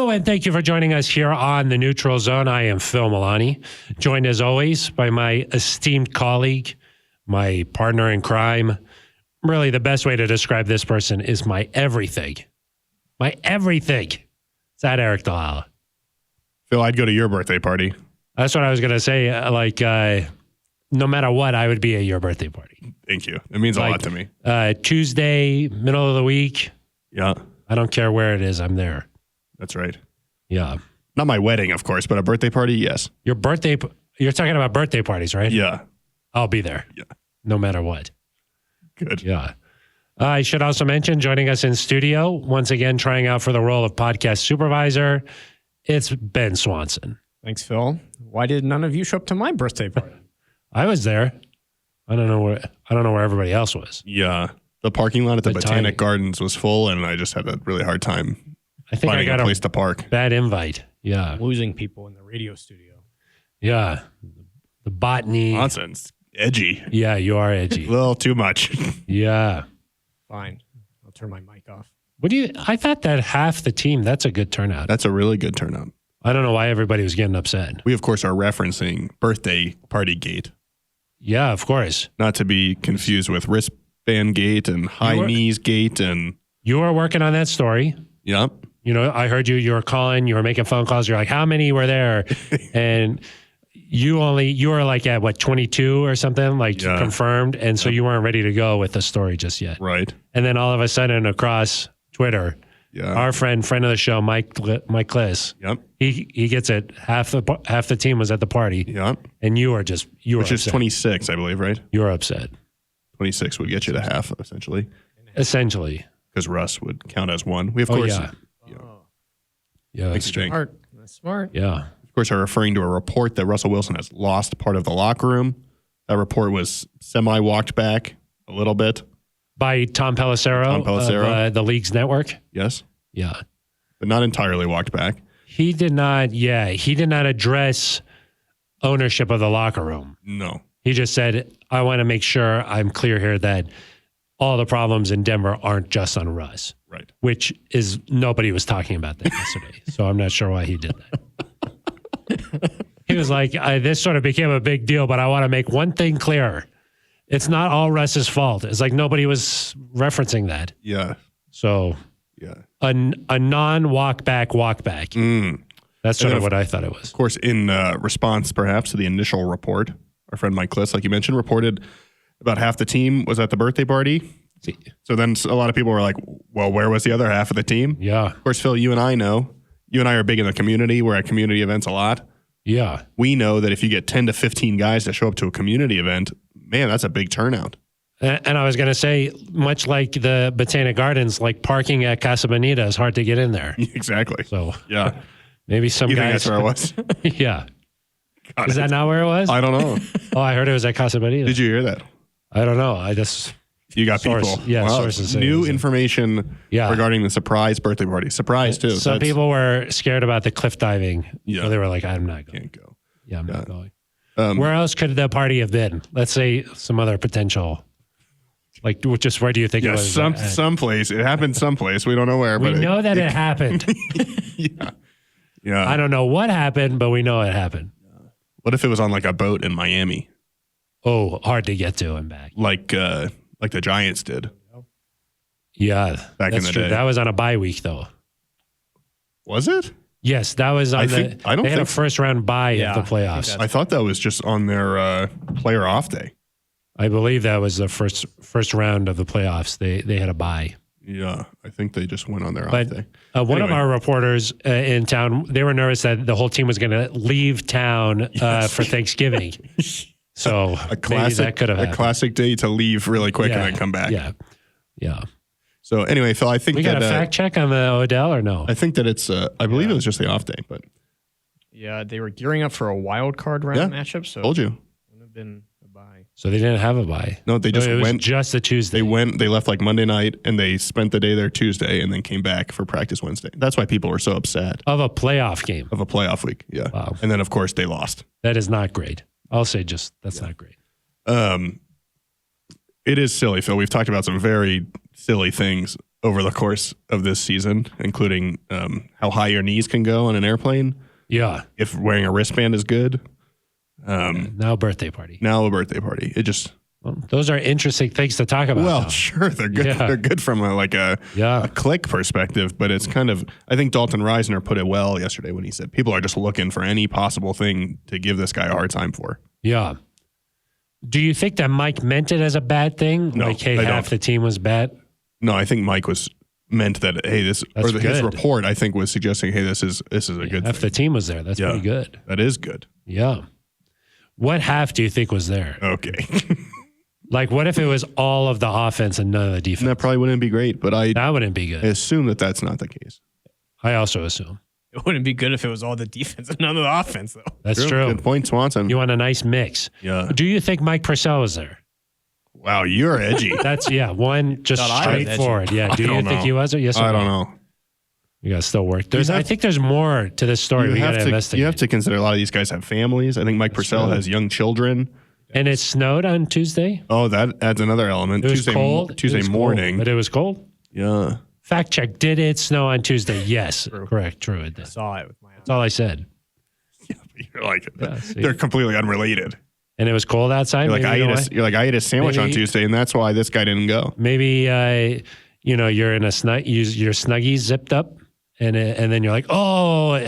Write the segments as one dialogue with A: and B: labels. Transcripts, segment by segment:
A: Hello, and thank you for joining us here on the Neutral Zone. I am Phil Milani, joined as always by my esteemed colleague, my partner in crime. Really, the best way to describe this person is my everything. My everything. Is that Aric DiLalla?
B: Phil, I'd go to your birthday party.
A: That's what I was going to say. No matter what, I would be at your birthday party.
B: Thank you. It means a lot to me.
A: Tuesday, middle of the week.
B: Yeah.
A: I don't care where it is. I'm there.
B: That's right.
A: Yeah.
B: Not my wedding, of course, but a birthday party, yes.
A: Your birthday, you're talking about birthday parties, right?
B: Yeah.
A: I'll be there.
B: Yeah.
A: No matter what.
B: Good.
A: Yeah. I should also mention, joining us in studio, once again, trying out for the role of podcast supervisor, it's Ben Swanson.
C: Thanks, Phil. Why did none of you show up to my birthday party?
A: I was there. I don't know where everybody else was.
B: Yeah. The parking lot at the Botanic Gardens was full, and I just had a really hard time finding a place to park.
A: Bad invite. Yeah.
C: Losing people in the radio studio.
A: Yeah. The botany.
B: Nonsense. Edgy.
A: Yeah, you are edgy.
B: A little too much.
A: Yeah.
C: Fine. I'll turn my mic off.
A: I thought that half the team, that's a good turnout.
B: That's a really good turnout.
A: I don't know why everybody was getting upset.
B: We, of course, are referencing birthday party gate.
A: Yeah, of course.
B: Not to be confused with wristband gate and high knees gate. And
A: you were working on that story.
B: Yep.
A: You know, I heard you were calling, you were making phone calls. You're like, how many were there? And you were like at what, 22 or something, confirmed. And so you weren't ready to go with the story just yet.
B: Right.
A: And then all of a sudden across Twitter, our friend of the show, Mike Kliss, he gets it. Half the team was at the party.
B: Yep.
A: And you were
B: Which is 26, I believe, right?
A: You were upset.
B: 26 would get you to half, essentially.
A: Essentially.
B: Because Russ would count as one. We, of course.
A: Yeah, that's
C: smart. That's smart.
A: Yeah.
B: Of course, are referring to a report that Russell Wilson has lost part of the locker room. That report was semi-walked back a little bit.
A: By Tom Pelissero of the league's network?
B: Yes.
A: Yeah.
B: But not entirely walked back.
A: He did not address ownership of the locker room.
B: No.
A: He just said, I want to make sure I'm clear here that all the problems in Denver aren't just on Russ.
B: Right.
A: Which is, nobody was talking about that yesterday. So I'm not sure why he did that. He was like, this sort of became a big deal, but I want to make one thing clear. It's not all Russ's fault. It's like nobody was referencing that.
B: Yeah.
A: So a non-walk back. That's sort of what I thought it was.
B: Of course, in response perhaps to the initial report, our friend Mike Kliss, like you mentioned, reported about half the team was at the birthday party. So then a lot of people were like, well, where was the other half of the team?
A: Yeah.
B: Of course, Phil, you and I know. You and I are big in the community. We're at community events a lot.
A: Yeah.
B: We know that if you get 10 to 15 guys to show up to a community event, man, that's a big turnout.
A: And I was going to say, much like the Botanic Gardens, like parking at Casa Bonita is hard to get in there.
B: Exactly.
A: So
B: yeah,
A: maybe some
B: you
A: guys.
B: think that's where it was?
A: Yeah. Is that not where it was?
B: I don't know.
A: Oh, I heard it was at Casa Bonita.
B: Did you hear that?
A: I don't know.
B: You got people.
A: Yeah,
B: wow.
A: sources.
B: New information regarding the surprise birthday party. Surprise, too.
A: Some people were scared about the cliff diving. Yeah. So they were like, I'm not going.
B: Can't go.
A: Yeah, I'm not going. Where else could the party have been? Let's say some other potential. Like, just where do you think it was?
B: Someplace. It happened someplace. We don't know where.
A: We know that it happened.
B: Yeah.
A: I don't know what happened, but we know it happened.
B: What if it was on like a boat in Miami?
A: Oh, hard to get to and back.
B: Like the Giants did.
A: Yeah.
B: Back in the day.
A: That was on a bye week, though.
B: Was it?
A: Yes, that was on they had a first round bye of the playoffs.
B: I thought that was just on their player off day.
A: I believe that was the first round of the playoffs. They had a bye.
B: Yeah, I think they just went on their off day.
A: One of our reporters in town, they were nervous that the whole team was going to leave town for Thanksgiving. So maybe that could have happened.
B: A classic day to leave really quick and then come back.
A: Yeah.
B: So anyway, Phil, I think
A: we got a fact check on the Odell or no?
B: I think that it's. I believe it was just the off day, but
C: yeah, they were gearing up for a wild card round matchup. So
B: told you,
C: would have been a bye.
A: So they didn't have a bye.
B: No, they just went.
A: Just a Tuesday.
B: They left like Monday night, and they spent the day there Tuesday, and then came back for practice Wednesday. That's why people were so upset
A: of a playoff game
B: of a playoff week. Yeah.
A: Wow.
B: And then of course they lost.
A: That is not great. I'll say that's not great.
B: It is silly, Phil. We've talked about some very silly things over the course of this season, including how high your knees can go on an airplane.
A: Yeah.
B: If wearing a wristband is good.
A: Now a birthday party.
B: Now a birthday party. It just...
A: Well, those are interesting things to talk about.
B: Well,
A: though.
B: sure, they're good.
A: Yeah.
B: They're good from a click perspective, but it's kind of. I think Dalton Reisner put it well yesterday when he said people are just looking for any possible thing to give this guy a hard time for.
A: Yeah. Do you think that Mike meant it as a bad thing?
B: No,
A: like, hey,
B: I
A: half
B: don't.
A: the team was bad.
B: No, I think Mike was meant that. Hey, his
A: good.
B: report, I think, was suggesting, hey, this is a good
A: Half
B: thing.
A: the team was there. That's pretty good.
B: That is good.
A: Yeah. What half do you think was there?
B: Okay.
A: Like, what if it was all of the offense and none of the defense?
B: That probably wouldn't be great, but
A: That wouldn't be good.
B: I assume that that's not the case.
A: I also assume.
C: It wouldn't be good if it was all the defense and none of the offense, though.
A: That's true.
B: Good point, Swanson.
A: You want a nice mix.
B: Yeah.
A: Do you think Mike Purcell was there?
B: Wow, you're edgy.
A: That's, one just
C: Thought I was
A: straightforward. Yeah. Do
B: I
A: you
B: don't
A: think
B: know.
A: he was? Or yes or
B: I
A: no?
B: don't know.
A: You got to still work.
B: have-
A: I think there's more to this story. We got to investigate.
B: You have to consider a lot of these guys have families. I think Mike Purcell has young children.
A: And it snowed on Tuesday?
B: Oh, that adds another element.
A: It was cold.
B: Tuesday
A: It was
B: morning.
A: cold, but it was cold?
B: Yeah.
A: Fact check. Did it snow on Tuesday? Yes. Correct. True. It did.
C: Saw it with my eyes.
A: That's all I said.
B: You're like,
A: see.
B: they're completely unrelated.
A: And it was cold outside?
B: You're like,
A: Maybe,
B: I ate a sandwich on
A: Maybe-
B: Tuesday, and that's why this guy didn't go.
A: Maybe you're in a your Snuggies zipped up, and then you're like, oh,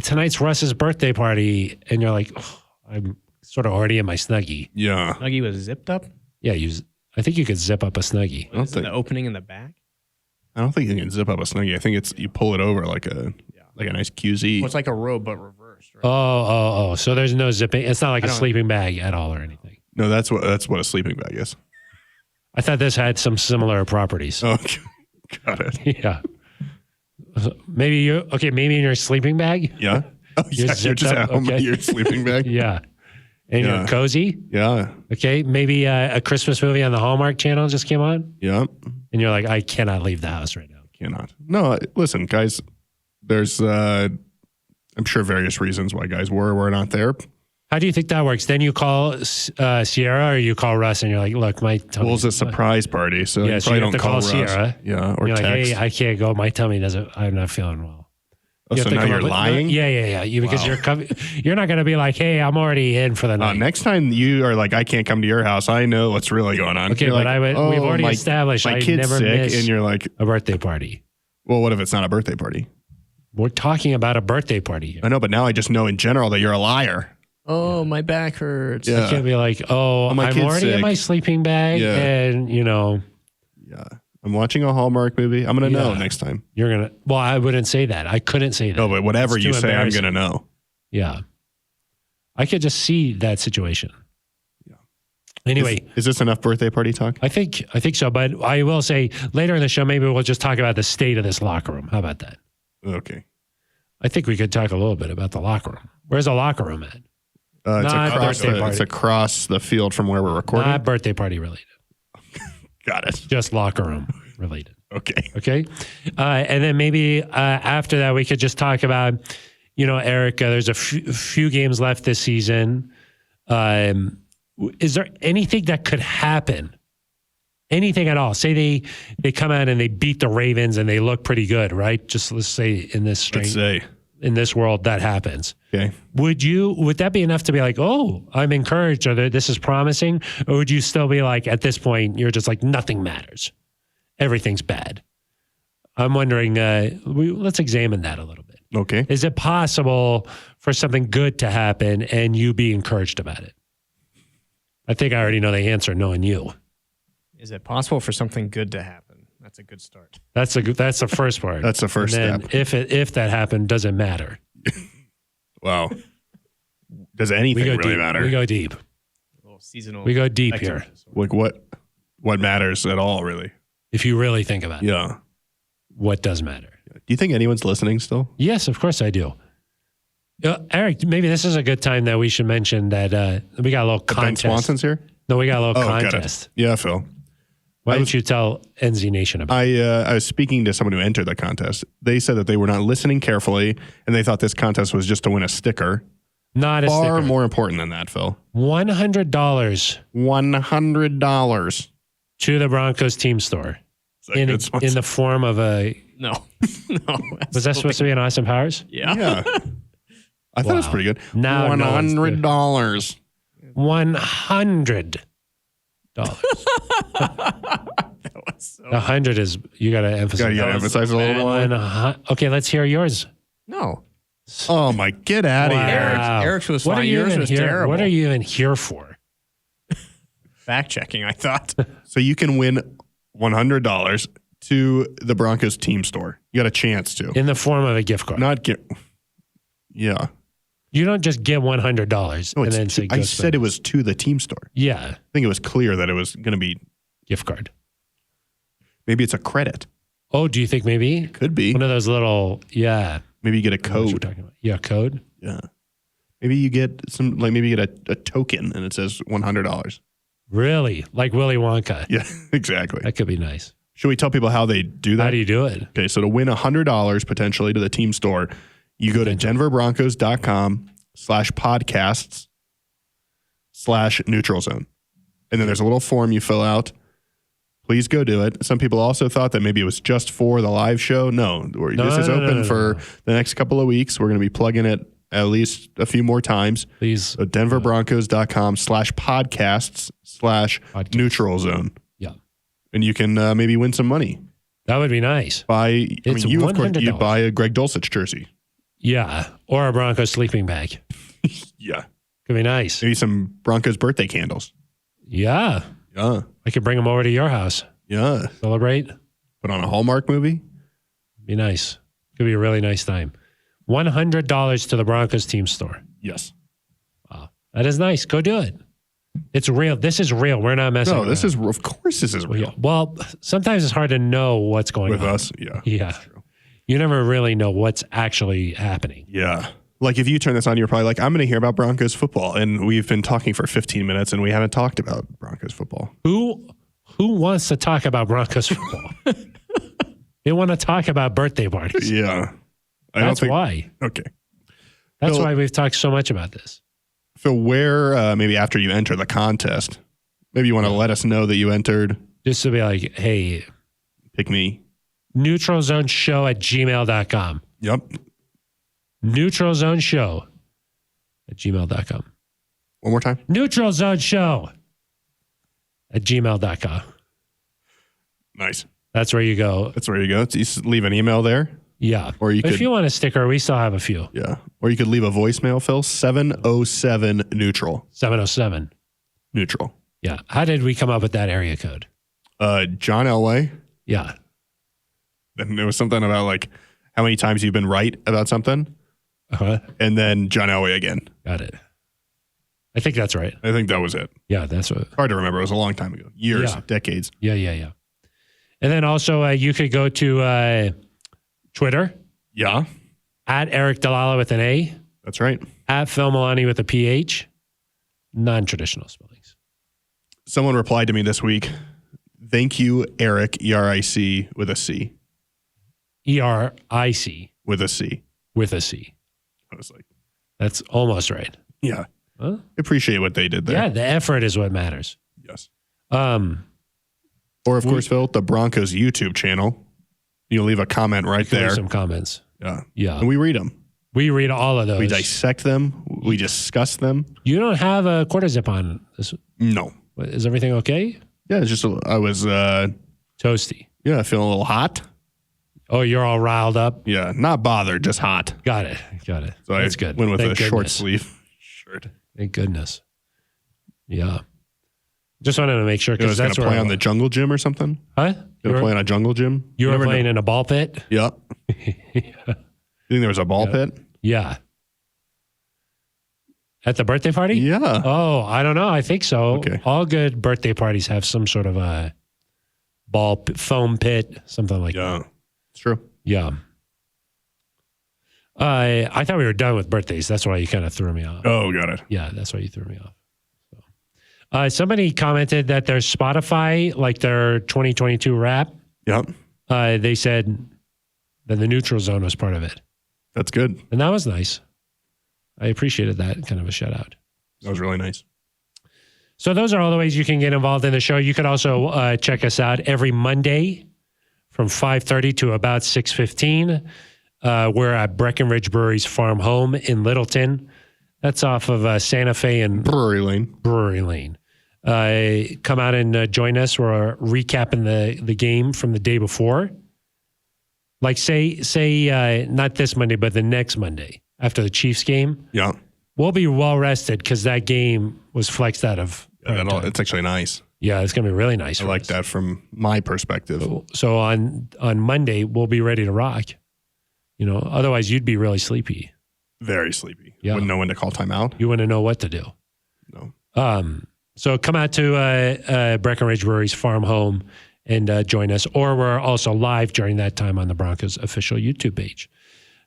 A: tonight's Russ's birthday party, and you're like, oh, I'm sort of already in my Snuggie.
B: Yeah.
C: Snuggie was zipped up?
A: Yeah, I think you could zip up a Snuggie.
B: I don't
C: Is it
B: think
C: the opening in the back?
B: you can zip up a Snuggie. I think you pull it over like a nice QZ.
C: Well, it's like a robe, but reversed, right?
A: Oh. So there's no zipping. It's not like a
C: don't-
A: sleeping bag at all or anything.
B: No, that's what a sleeping bag is.
A: I thought this had some similar properties.
B: Oh, got it.
A: Yeah. Maybe in your sleeping bag?
B: Yeah. Oh,
A: You're
B: yeah. You're
A: zipped
B: just
A: up?
B: at home
A: Okay.
B: in your sleeping bag.
A: Yeah. And
B: Yeah.
A: you're cozy?
B: Yeah.
A: Okay. Maybe a Christmas movie on the Hallmark Channel just came on,
B: Yeah.
A: and you're like, I cannot leave the house right now.
B: Cannot. No, listen, guys. There's, I'm sure, various reasons why guys were not there.
A: How do you think that works? Then you call Sierra, or you call Russ, and you're like, look, my tummy.
B: Well, it's a surprise party, so
A: Yeah,
B: you
A: so
B: probably
A: you have
B: don't
A: to call
B: Russ.
A: Sierra.
B: Yeah, or
A: You're like,
B: text.
A: hey, I can't go. My tummy doesn't. I'm not feeling well.
B: Oh,
A: You have
B: so
A: to
B: now
A: come
B: you're
A: up with-
B: lying?
A: Yeah. Because you're not going to be like, hey, I'm already in for the night.
B: Next time you are like, I can't come to your house. I know what's really going on.
A: Okay,
B: You're
A: but
B: like,
A: we've already established
B: my
A: I
B: kid's
A: never
B: sick,
A: miss
B: and you're like,
A: a birthday party.
B: well, what if it's not a birthday party?
A: We're talking about a birthday party here.
B: I know, but now I just know in general that you're a liar.
C: Oh, my back hurts.
B: Yeah.
A: I can't be like, oh,
B: my
A: I'm
B: kid's
A: already in
B: sick.
A: my sleeping bag,
B: Yeah.
A: and
B: Yeah, I'm watching a Hallmark movie. I'm gonna know
A: Yeah.
B: next time.
A: you're gonna. Well, I wouldn't say that. I couldn't say that.
B: No, but whatever
A: It's
B: you
A: too
B: say, I'm
A: embarrassing.
B: gonna know.
A: Yeah, I could just see that situation.
B: Yeah.
A: Anyway,
B: Is this enough birthday party talk?
A: I think so. But I will say later in the show, maybe we'll just talk about the state of this locker room. How about that?
B: Okay.
A: I think we could talk a little bit about the locker room. Where's the locker room at?
B: It's across the field from where we're recording.
A: Not birthday party related.
B: Got it.
A: Just locker room related.
B: Okay.
A: Okay. And then maybe after that, we could just talk about, Aric, there's a few games left this season. Is there anything that could happen? Anything at all? Say they come out and they beat the Ravens and they look pretty good, right? Just let's say in this
B: Let's say.
A: in this world that happens.
B: Okay.
A: Would that be enough to be like, oh, I'm encouraged, or this is promising? Or would you still be like, at this point, you're just like, nothing matters. Everything's bad. I'm wondering, let's examine that a little bit.
B: Okay.
A: Is it possible for something good to happen and you be encouraged about it? I think I already know the answer, knowing you.
C: Is it possible for something good to happen? That's a good start.
A: That's the first part.
B: That's the first
A: and then
B: step.
A: If that happened, does it matter?
B: Wow. Does anything really
A: deep.
B: matter?
A: We go deep.
C: A little seasonal.
A: We go deep
C: spectrum
A: here.
C: disorder.
B: Like what matters at all, really?
A: If you really think about it,
B: Yeah.
A: what does matter?
B: Do you think anyone's listening still?
A: Yes, of course I do. Aric, maybe this is a good time that we should mention that we got a little
B: Ben
A: contest.
B: Swanson's here?
A: No, we got a little
B: Got
A: contest.
B: it. Yeah, Phil.
A: Why don't you tell NZ Nation about it?
B: I was speaking to someone who entered the contest. They said that they were not listening carefully, and they thought this contest was just to win a sticker.
A: Not a
B: Far
A: sticker.
B: more important than that, Phil.
A: $100
B: $100.
A: to the Broncos team store.
B: Is that good sponsor?
A: in the form of a.
C: No. No.
A: Was that supposed to be an Austin Powers?
C: Yeah.
B: Yeah. I thought it was pretty good.
A: Now no one's
B: $100.
A: $100.
C: That was so
A: 100 is you got to emphasize.
B: You got to emphasize a little more.
A: Okay, let's hear yours.
C: No.
B: Oh my! Get out of here!
A: Wow.
C: Eric's was
A: What
C: fine.
A: are you
C: Yours
A: even
C: was
A: here?
C: terrible.
A: What are you even here for?
C: Fact checking, I thought.
B: So you can win $100 to the Broncos team store. You got a chance to.
A: In the form of a gift card.
B: Not get. Yeah.
A: You don't just get $100
B: No,
A: and
B: it's
A: then say,
B: I said it was to the team store.
A: yeah,
B: I think it was clear that it was going to be.
A: gift card.
B: Maybe it's a credit.
A: Oh, do you think maybe?
B: Could be.
A: One of those little, yeah.
B: Maybe you get a
A: I know what you're
B: code.
A: talking about. Yeah, code.
B: Yeah. Maybe you get some. Like maybe you get a token and it says $100.
A: Really? Like Willy Wonka.
B: Yeah. Exactly.
A: That could be nice.
B: Should we tell people how they do that?
A: How do you do it?
B: Okay, so to win $100 potentially to the team store, you go to denverbroncos.com/podcasts/neutral zone. And then there's a little form you fill out. Please go do it. Some people also thought that maybe it was just for the live show. No, this is open for the next couple of weeks. We're going to be plugging it at least a few more times.
A: Please.
B: So denverbroncos.com/podcasts/neutral zone.
A: Yeah.
B: And you can maybe win some money.
A: That would be nice. It's
B: you of course
A: $100.
B: you'd buy a Greg Dulcich jersey.
A: Yeah. Or a Broncos sleeping bag.
B: Yeah.
A: Could be nice.
B: Maybe some Broncos birthday candles.
A: Yeah.
B: Yeah.
A: I could bring them over to your house.
B: Yeah.
A: Celebrate.
B: Put on a Hallmark movie.
A: Be nice. Could be a really nice time. $100 to the Broncos team store.
B: Yes.
A: Wow. That is nice. Go do it. It's real. This is real. We're not messing around.
B: No, of course this is real.
A: Well, sometimes it's hard to know what's going
B: With
A: on.
B: us, yeah.
A: Yeah. You never really know what's actually happening.
B: Yeah. Like if you turn this on, you're probably like, I'm going to hear about Broncos football. And we've been talking for 15 minutes and we haven't talked about Broncos football.
A: Who wants to talk about Broncos football? They want to talk about birthday parties.
B: Yeah.
A: That's why.
B: Okay.
A: That's
B: Phil,
A: why we've talked so much about this.
B: So where, maybe after you enter the contest, maybe you want to let us know that you entered.
A: Just to be like, hey,
B: Pick me.
A: neutralzoneshow@gmail.com.
B: Yep.
A: neutralzoneshow@gmail.com.
B: One more time.
A: neutralzoneshow@gmail.com.
B: Nice.
A: That's where you go.
B: That's where you go. So you just leave an email there.
A: Yeah.
B: Or you
A: If
B: could-
A: you want a sticker, we still have a few.
B: Yeah. Or you could leave a voicemail, Phil. 707 neutral.
A: 707.
B: Neutral.
A: Yeah. How did we come up with that area code?
B: John Elway.
A: Yeah.
B: And there was something about like how many times you've been right about something.
A: Uh-huh.
B: And then John Elway again.
A: Got it. I think that's right.
B: I think that was it.
A: Yeah, that's what.
B: Hard to remember. It was a long time ago. Years,
A: Yeah.
B: decades.
A: Yeah. And then also you could go to Twitter
B: Yeah.
A: at Aric DiLalla with an A,
B: That's right.
A: at Phil Milani with a PH, non-traditional spellings.
B: Someone replied to me this week. Thank you, Eric, ERIC with a C.
A: ERIC
B: With a C.
A: with a C.
B: I was like,
A: That's almost right.
B: yeah.
A: Huh?
B: Appreciate what they did there.
A: Yeah, the effort is what matters.
B: Yes.
A: Um,
B: Or, of course, Phil, the Broncos YouTube channel. You leave a comment right
A: leave
B: there.
A: some comments.
B: Yeah.
A: Yeah.
B: And we read them.
A: We read all of those.
B: We dissect them. We discuss them.
A: You don't have a quarter zip on.
B: No.
A: Is everything okay?
B: Yeah, it's just, I was,
A: Toasty.
B: feeling a little hot.
A: Oh, you're all riled up.
B: Yeah, not bothered, just hot.
A: Got it. Got it.
B: So
A: That's
B: I
A: good.
B: went with
A: Thank
B: a short
A: goodness.
B: sleeve shirt.
A: Thank goodness. Yeah. Just wanted to make sure
B: I
A: because
B: was going
A: that's
B: to
A: where
B: play on the jungle gym or something.
A: Huh?
B: Going to play on a jungle gym.
A: You were
B: never
A: playing
B: know.
A: in a ball pit?
B: Yep. You think there was a ball pit?
A: Yeah. At the birthday party?
B: Yeah.
A: Oh, I don't know. I think so.
B: Okay.
A: All good birthday parties have some sort of a foam pit, something like that.
B: Yeah. It's true.
A: Yeah. I thought we were done with birthdays. That's why you kind of threw me off.
B: Oh, got it.
A: Yeah, that's why you threw me off. So, somebody commented that their Spotify, like their 2022 rap,
B: Yep.
A: they said that the neutral zone was part of it.
B: That's good.
A: And that was nice. I appreciated that kind of a shout out.
B: That was really nice.
A: So those are all the ways you can get involved in the show. You could also check us out every Monday from 5:30 to about 6:15. We're at Breckenridge Brewery's farm home in Littleton. That's off of Santa Fe and
B: Brewery Lane.
A: Come out and join us. We're recapping the game from the day before. Like say not this Monday, but the next Monday after the Chiefs game.
B: Yeah.
A: We'll be well rested because that game was flexed out of.
B: It's actually nice.
A: Yeah, it's going to be really nice.
B: I like that from my perspective.
A: So on Monday, we'll be ready to rock. Otherwise you'd be really sleepy.
B: Very sleepy.
A: Yeah.
B: Wouldn't know when to call timeout.
A: You wouldn't know what to do.
B: No.
A: So come out to Breckenridge Brewery's farm home and join us. Or we're also live during that time on the Broncos official YouTube page.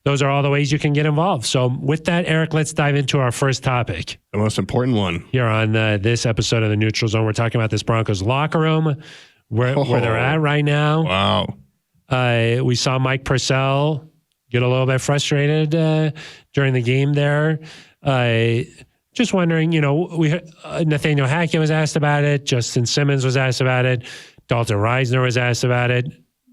A: Those are all the ways you can get involved. So with that, Aric, let's dive into our first topic.
B: The most important one.
A: Here on this episode of the Neutral Zone, we're talking about this Broncos locker room, where they're at right now.
B: Wow.
A: We saw Mike Purcell get a little bit frustrated during the game there. Just wondering, Nathaniel Hackett was asked about it. Justin Simmons was asked about it. Dalton Reisner was asked about it.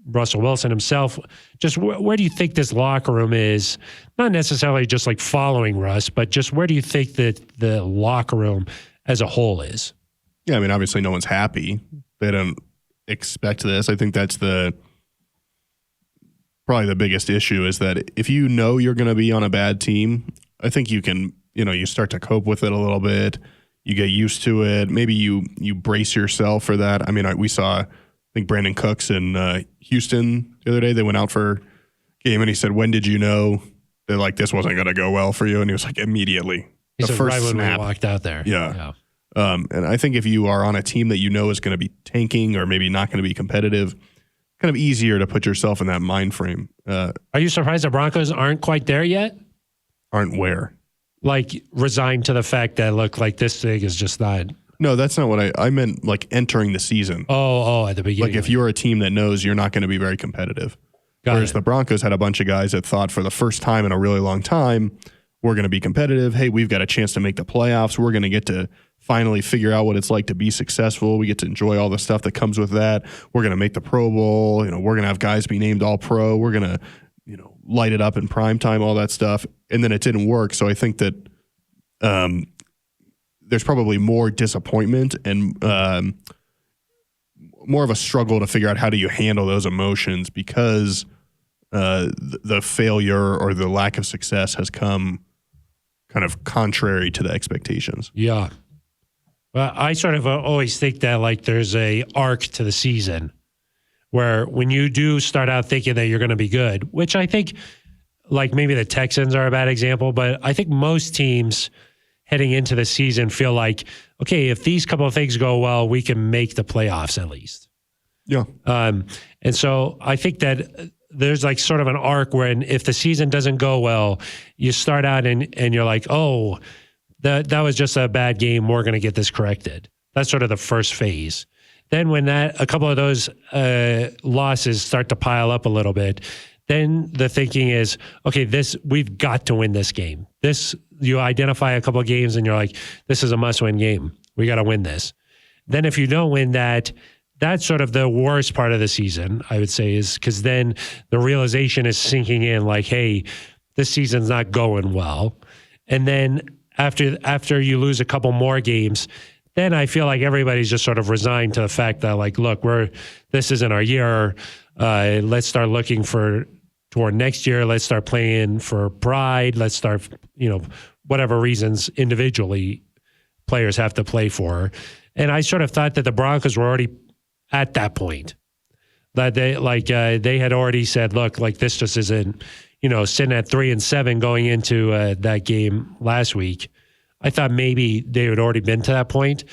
A: Russell Wilson himself. Just where do you think this locker room is? Not necessarily just like following Russ, but just where do you think that the locker room as a whole is?
B: Yeah, I mean, obviously no one's happy. They don't expect this. I think that's probably the biggest issue is that if you know you're going to be on a bad team, I think you can, you start to cope with it a little bit. You get used to it. Maybe you brace yourself for that. I mean, we saw, I think Brandon Cooks in Houston the other day, they went out for a game and he said, when did you know that this wasn't going to go well for you? And he was like, immediately.
A: He
B: the
A: said
B: first
A: right
B: snap.
A: when we walked out there.
B: Yeah. And I think if you are on a team that is going to be tanking or maybe not going to be competitive, kind of easier to put yourself in that mind frame.
A: Are you surprised the Broncos aren't quite there yet?
B: Aren't where?
A: Resigned to the fact that, look, this thing is just not.
B: No, that's not what I meant, entering the season.
A: Oh, at the beginning.
B: If you're a team that knows you're not going to be very competitive. Whereas the Broncos had a bunch of guys that thought for the first time in a really long time, we're going to be competitive. Hey, we've got a chance to make the playoffs. We're going to get to finally figure out what it's like to be successful. We get to enjoy all the stuff that comes with that. We're going to make the Pro Bowl. We're going to have guys be named All Pro. We're going to, light it up in prime time, all that stuff. And then it didn't work. So I think that there's probably more disappointment and more of a struggle to figure out how do you handle those emotions because the failure or the lack of success has come kind of contrary to the expectations.
A: Yeah. Well, I sort of always think that there's a arc to the season where when you do start out thinking that you're going to be good, which I think maybe the Texans are a bad example, but I think most teams heading into the season feel like, okay, if these couple of things go well, we can make the playoffs at least.
B: Yeah.
A: And so I think that there's sort of an arc where if the season doesn't go well, you start out and you're like, oh, that was just a bad game. We're going to get this corrected. That's sort of the first phase. Then when a couple of those losses start to pile up a little bit, then the thinking is, okay, we've got to win this game. You identify a couple of games and you're like, this is a must-win game. We got to win this. Then if you don't win that, that's sort of the worst part of the season, I would say, is because then the realization is sinking in hey, this season's not going well. And then after you lose a couple more games, then I feel like everybody's just sort of resigned to the fact that look, this isn't our year. Let's start looking toward next year. Let's start playing for pride. Let's start, whatever reasons individually players have to play for. And I sort of thought that the Broncos were already at that point. That they had already said, look, this just isn't, sitting at 3-7 going into that game last week. I thought maybe they had already been to that point,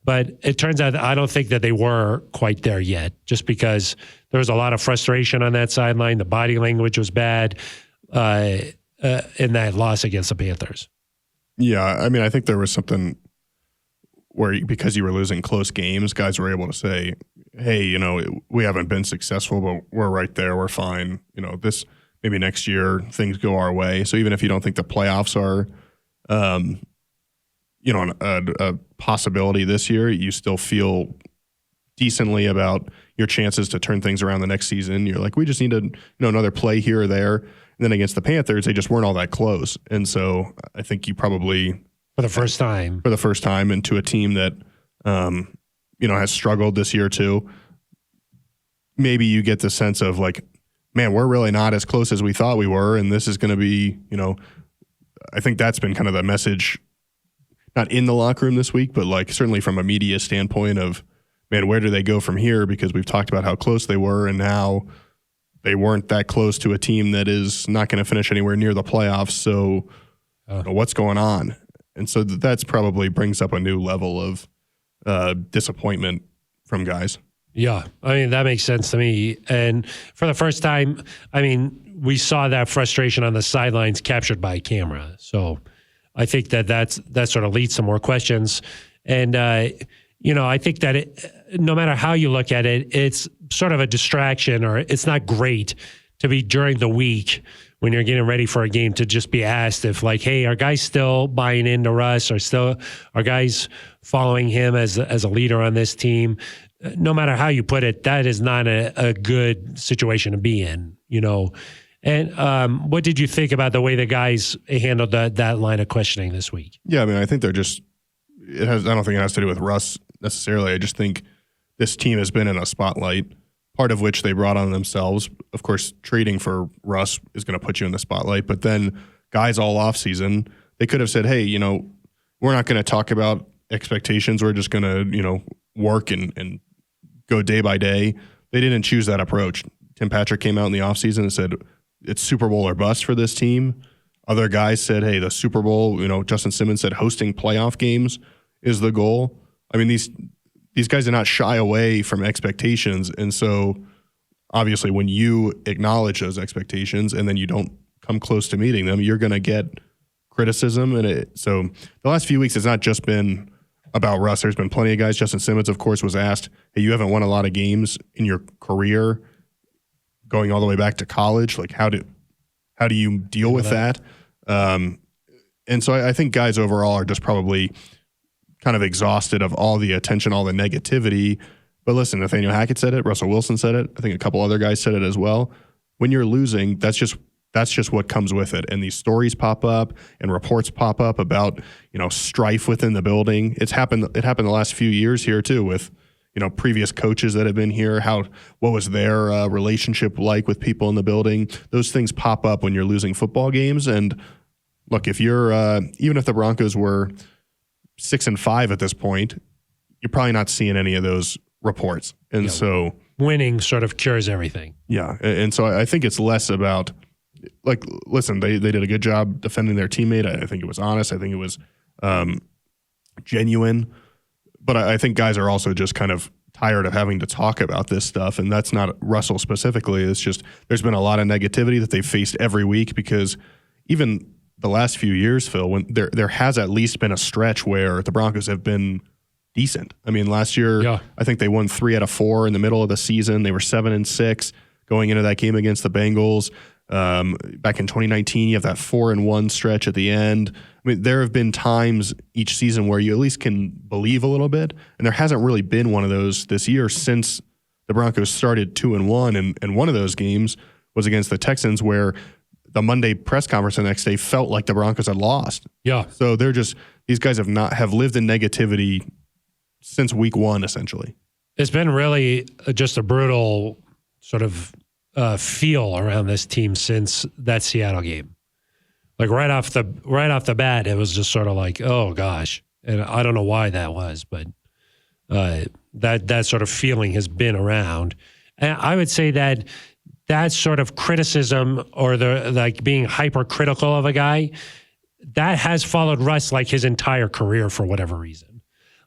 A: but it turns out I don't think that they were quite there yet, just because there was a lot of frustration on that sideline. The body language was bad in that loss against the Panthers.
B: Yeah, I mean, I think there was something where because you were losing close games, guys were able to say, hey, we haven't been successful, but we're right there. We're fine. This maybe next year things go our way. So even if you don't think the playoffs are a possibility this year, you still feel decently about your chances to turn things around the next season. You're like, we just need another play here or there. And then against the Panthers, they just weren't all that close. And so I think you probably
A: for the first time
B: into a team that has struggled this year too. Maybe you get the sense of like, man, we're really not as close as we thought we were, and this is going to be, I think that's been kind of the message, not in the locker room this week, but like certainly from a media standpoint of, man, where do they go from here? Because we've talked about how close they were, and now they weren't that close to a team that is not going to finish anywhere near the playoffs. So what's going on? And so that's probably brings up a new level of disappointment from guys.
A: Yeah, I mean, that makes sense to me. And for the first time, I mean, we saw that frustration on the sidelines captured by camera. So I think that sort of leads to more questions. And, I think that no matter how you look at it, it's sort of a distraction, or it's not great to be during the week when you're getting ready for a game to just be asked if, like, hey, are guys still buying into Russ, or still are guys following him as a leader on this team? No matter how you put it, that is not a good situation to be in, And what did you think about the way the guys handled that line of questioning this week?
B: Yeah, I mean, I think I don't think it has to do with Russ necessarily. I just think this team has been in a spotlight, part of which they brought on themselves. Of course, trading for Russ is going to put you in the spotlight, but then guys all offseason, they could have said, hey, we're not going to talk about expectations. We're just going to, work and go day by day. They didn't choose that approach. Tim Patrick came out in the offseason and said, it's Super Bowl or bust for this team. Other guys said, hey, the Super Bowl, Justin Simmons said hosting playoff games is the goal. I mean, these guys did not shy away from expectations. And so obviously when you acknowledge those expectations and then you don't come close to meeting them, you're going to get criticism. And so the last few weeks, it's not just been about Russ. There's been plenty of guys. Justin Simmons, of course, was asked, hey, you haven't won a lot of games in your career going all the way back to college. Like, how do you deal with that? And so I think guys overall are just probably kind of exhausted of all the attention, all the negativity. But listen, Nathaniel Hackett said it. Russell Wilson said it. I think a couple other guys said it as well. When you're losing, that's just what comes with it. And these stories pop up and reports pop up about, strife within the building. It happened the last few years here too with, previous coaches that have been here. What was their relationship like with people in the building? Those things pop up when you're losing football games. And look, if you're even if the Broncos were 6-5 at this point, you're probably not seeing any of those reports. And so
A: winning sort of cures everything.
B: Yeah. And so I think it's less about, like, listen, they did a good job defending their teammate. I think it was honest. I think it was genuine. But I think guys are also just kind of tired of having to talk about this stuff. And that's not Russell specifically. It's just there's been a lot of negativity that they've faced every week, because even the last few years, Phil, when there has at least been a stretch where the Broncos have been decent. I mean, last year, I think they won 3 out of 4 in the middle of the season. They were 7-6 going into that game against the Bengals. Back in 2019, you have that 4-1 stretch at the end. I mean, there have been times each season where you at least can believe a little bit, and there hasn't really been one of those this year since the Broncos started 2-1, and one of those games was against the Texans, where the Monday press conference the next day felt like the Broncos had lost.
A: Yeah.
B: So these guys have lived in negativity since week 1, essentially.
A: It's been really just a brutal sort of feel around this team since that Seattle game. Like right off the bat, it was just sort of like, oh gosh. And I don't know why that was, but that sort of feeling has been around. And I would say that sort of criticism, or the like being hypercritical of a guy, that has followed Russ like his entire career for whatever reason.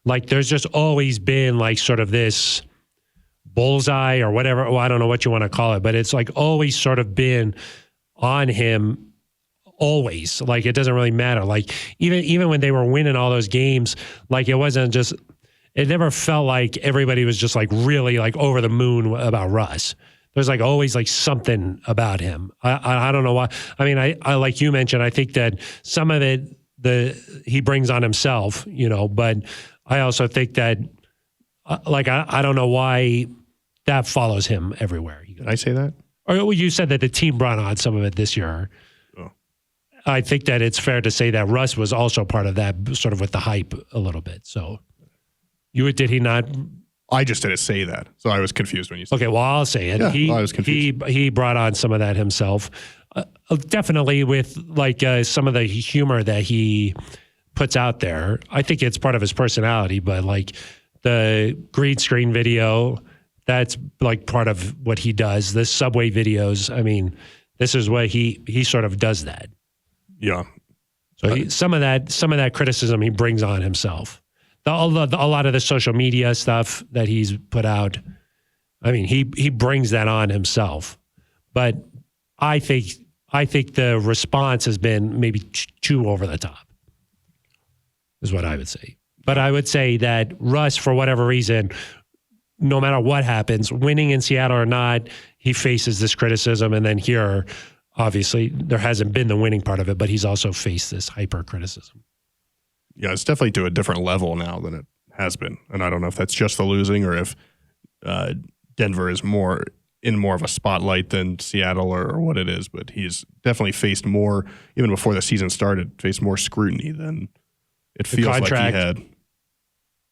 A: Like there's just always been like sort of this bullseye or whatever. Well, I don't know what you want to call it, but it's like always sort of been on him. Always. Like it doesn't really matter. Like even when they were winning all those games, like it never felt like everybody was just like really like over the moon about Russ. There's like always like something about him. I don't know why. I mean, I like you mentioned, I think that some of it he brings on himself, but I also think that I don't know why that follows him everywhere.
B: Did I say that?
A: Or you said that the team brought on some of it this year.
B: Oh.
A: I think that it's fair to say that Russ was also part of that, sort of with the hype a little bit. So, did he not?
B: I just didn't say that, so I was confused when you said.
A: Okay, well, I'll say it.
B: Yeah, I was confused.
A: He brought on some of that himself, definitely with some of the humor that he puts out there. I think it's part of his personality, but like the green screen video, that's like part of what he does. The subway videos, I mean, this is what he sort of does that.
B: Yeah.
A: So some of that criticism he brings on himself. A lot of the social media stuff that he's put out, I mean, he brings that on himself. But I think the response has been maybe too over the top, is what I would say. But I would say that Russ, for whatever reason, no matter what happens, winning in Seattle or not, he faces this criticism. And then here, obviously, there hasn't been the winning part of it, but he's also faced this hyper criticism.
B: Yeah, it's definitely to a different level now than it has been. And I don't know if that's just the losing or if Denver is more of a spotlight than Seattle or what it is. But he's definitely faced more, even before the season started, faced more scrutiny than it feels like he had.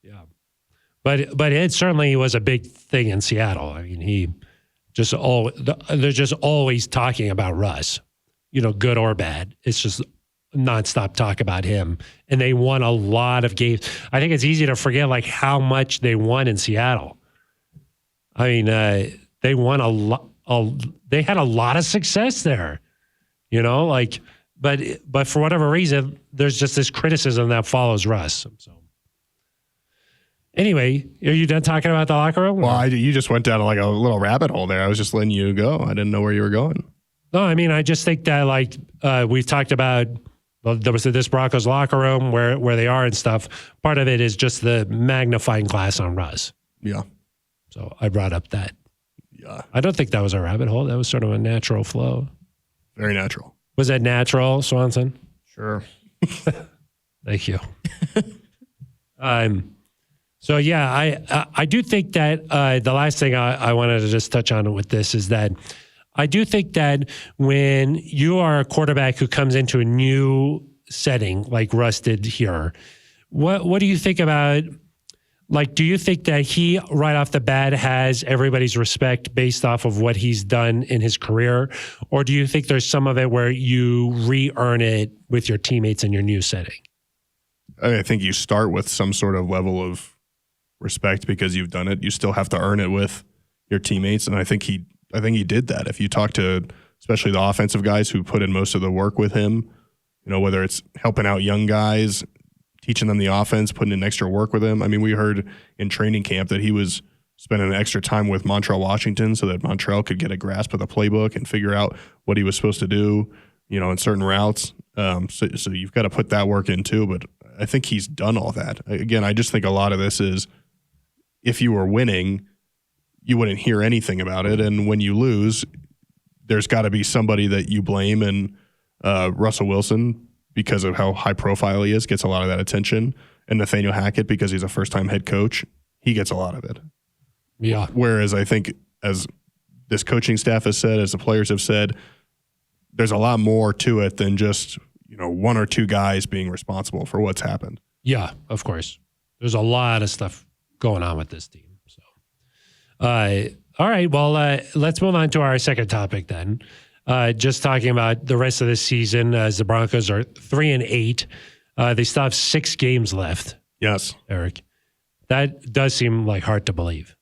A: Yeah. But it certainly was a big thing in Seattle. I mean, they're just always talking about Russ, good or bad. It's just nonstop talk about him. And they won a lot of games. I think it's easy to forget like how much they won in Seattle. I mean, they won a lot. They had a lot of success there, but for whatever reason, there's just this criticism that follows Russ. So anyway, are you done talking about the locker room?
B: Well, you just went down like a little rabbit hole there. I was just letting you go. I didn't know where you were going.
A: No, I mean, I just think that we've talked about, there was this Broncos locker room where they are and stuff. Part of it is just the magnifying glass on Russ.
B: Yeah.
A: So I brought up that.
B: Yeah.
A: I don't think that was a rabbit hole. That was sort of a natural flow.
B: Very natural.
A: Was that natural, Swanson?
C: Sure.
A: Thank you. So yeah, I do think that the last thing I wanted to just touch on with this is that I do think that when you are a quarterback who comes into a new setting like Russ did here, what do you think about, do you think that he right off the bat has everybody's respect based off of what he's done in his career? Or do you think there's some of it where you re-earn it with your teammates in your new setting?
B: I think you start with some sort of level of respect because you've done it. You still have to earn it with your teammates. And I think he did that. If you talk to especially the offensive guys who put in most of the work with him, whether it's helping out young guys, teaching them the offense, putting in extra work with them. I mean, we heard in training camp that he was spending extra time with Montreal Washington so that Montreal could get a grasp of the playbook and figure out what he was supposed to do, in certain routes. So you've got to put that work in too. But I think he's done all that. Again, I just think a lot of this is if you were winning, you wouldn't hear anything about it. And when you lose, there's got to be somebody that you blame. And Russell Wilson, because of how high profile he is, gets a lot of that attention. And Nathaniel Hackett, because he's a first-time head coach, he gets a lot of it.
A: Yeah.
B: Whereas I think as this coaching staff has said, as the players have said, there's a lot more to it than just, one or two guys being responsible for what's happened.
A: Yeah, of course. There's a lot of stuff going on with this team. So, all right. Well, let's move on to our second topic then. Just talking about the rest of the season, as the Broncos are 3-8. They still have 6 games left.
B: Yes,
A: Aric. That does seem like hard to believe.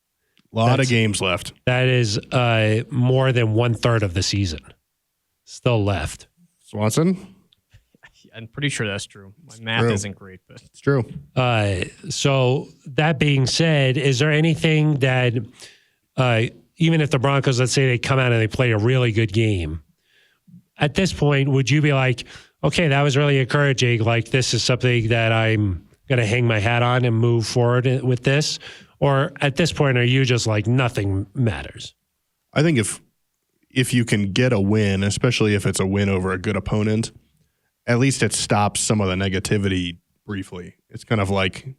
B: A lot of games left.
A: That is more than 1/3 of the season still left.
B: Swanson?
C: I'm pretty sure that's true. My math isn't great, but
B: it's true.
A: So that being said, is there anything that even if the Broncos, let's say they come out and they play a really good game, at this point, would you be like, okay, that was really encouraging. Like, this is something that I'm going to hang my hat on and move forward with this? Or at this point, are you just like, nothing matters?
B: I think if you can get a win, especially if it's a win over a good opponent, at least it stops some of the negativity briefly. It's kind of like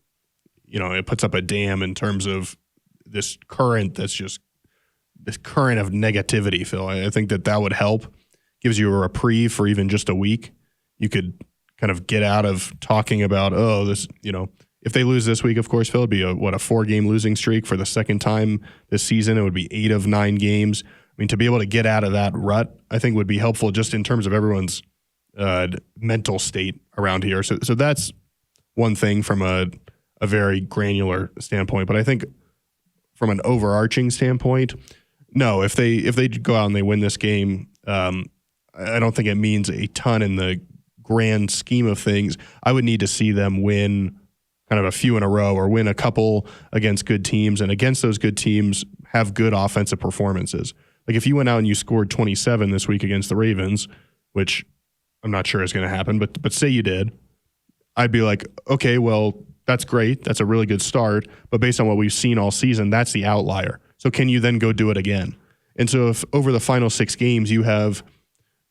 B: it puts up a dam in terms of this current of negativity, Phil. I think that would help. Gives you a reprieve for even just a week. You could kind of get out of talking about, this, if they lose this week, of course, Phil, it'd be a 4-game losing streak for the second time this season. It would be 8 of 9 games. I mean, to be able to get out of that rut, I think would be helpful just in terms of everyone's mental state around here. So that's one thing from a very granular standpoint. But I think from an overarching standpoint, no, if they go out and they win this game, I don't think it means a ton in the grand scheme of things. I would need to see them win kind of a few in a row or win a couple against good teams, and against those good teams have good offensive performances. Like if you went out and you scored 27 this week against the Ravens, which I'm not sure is going to happen, but say you did, I'd be like, okay, well, that's great. That's a really good start. But based on what we've seen all season, that's the outlier. So can you then go do it again? And so if over the final 6 games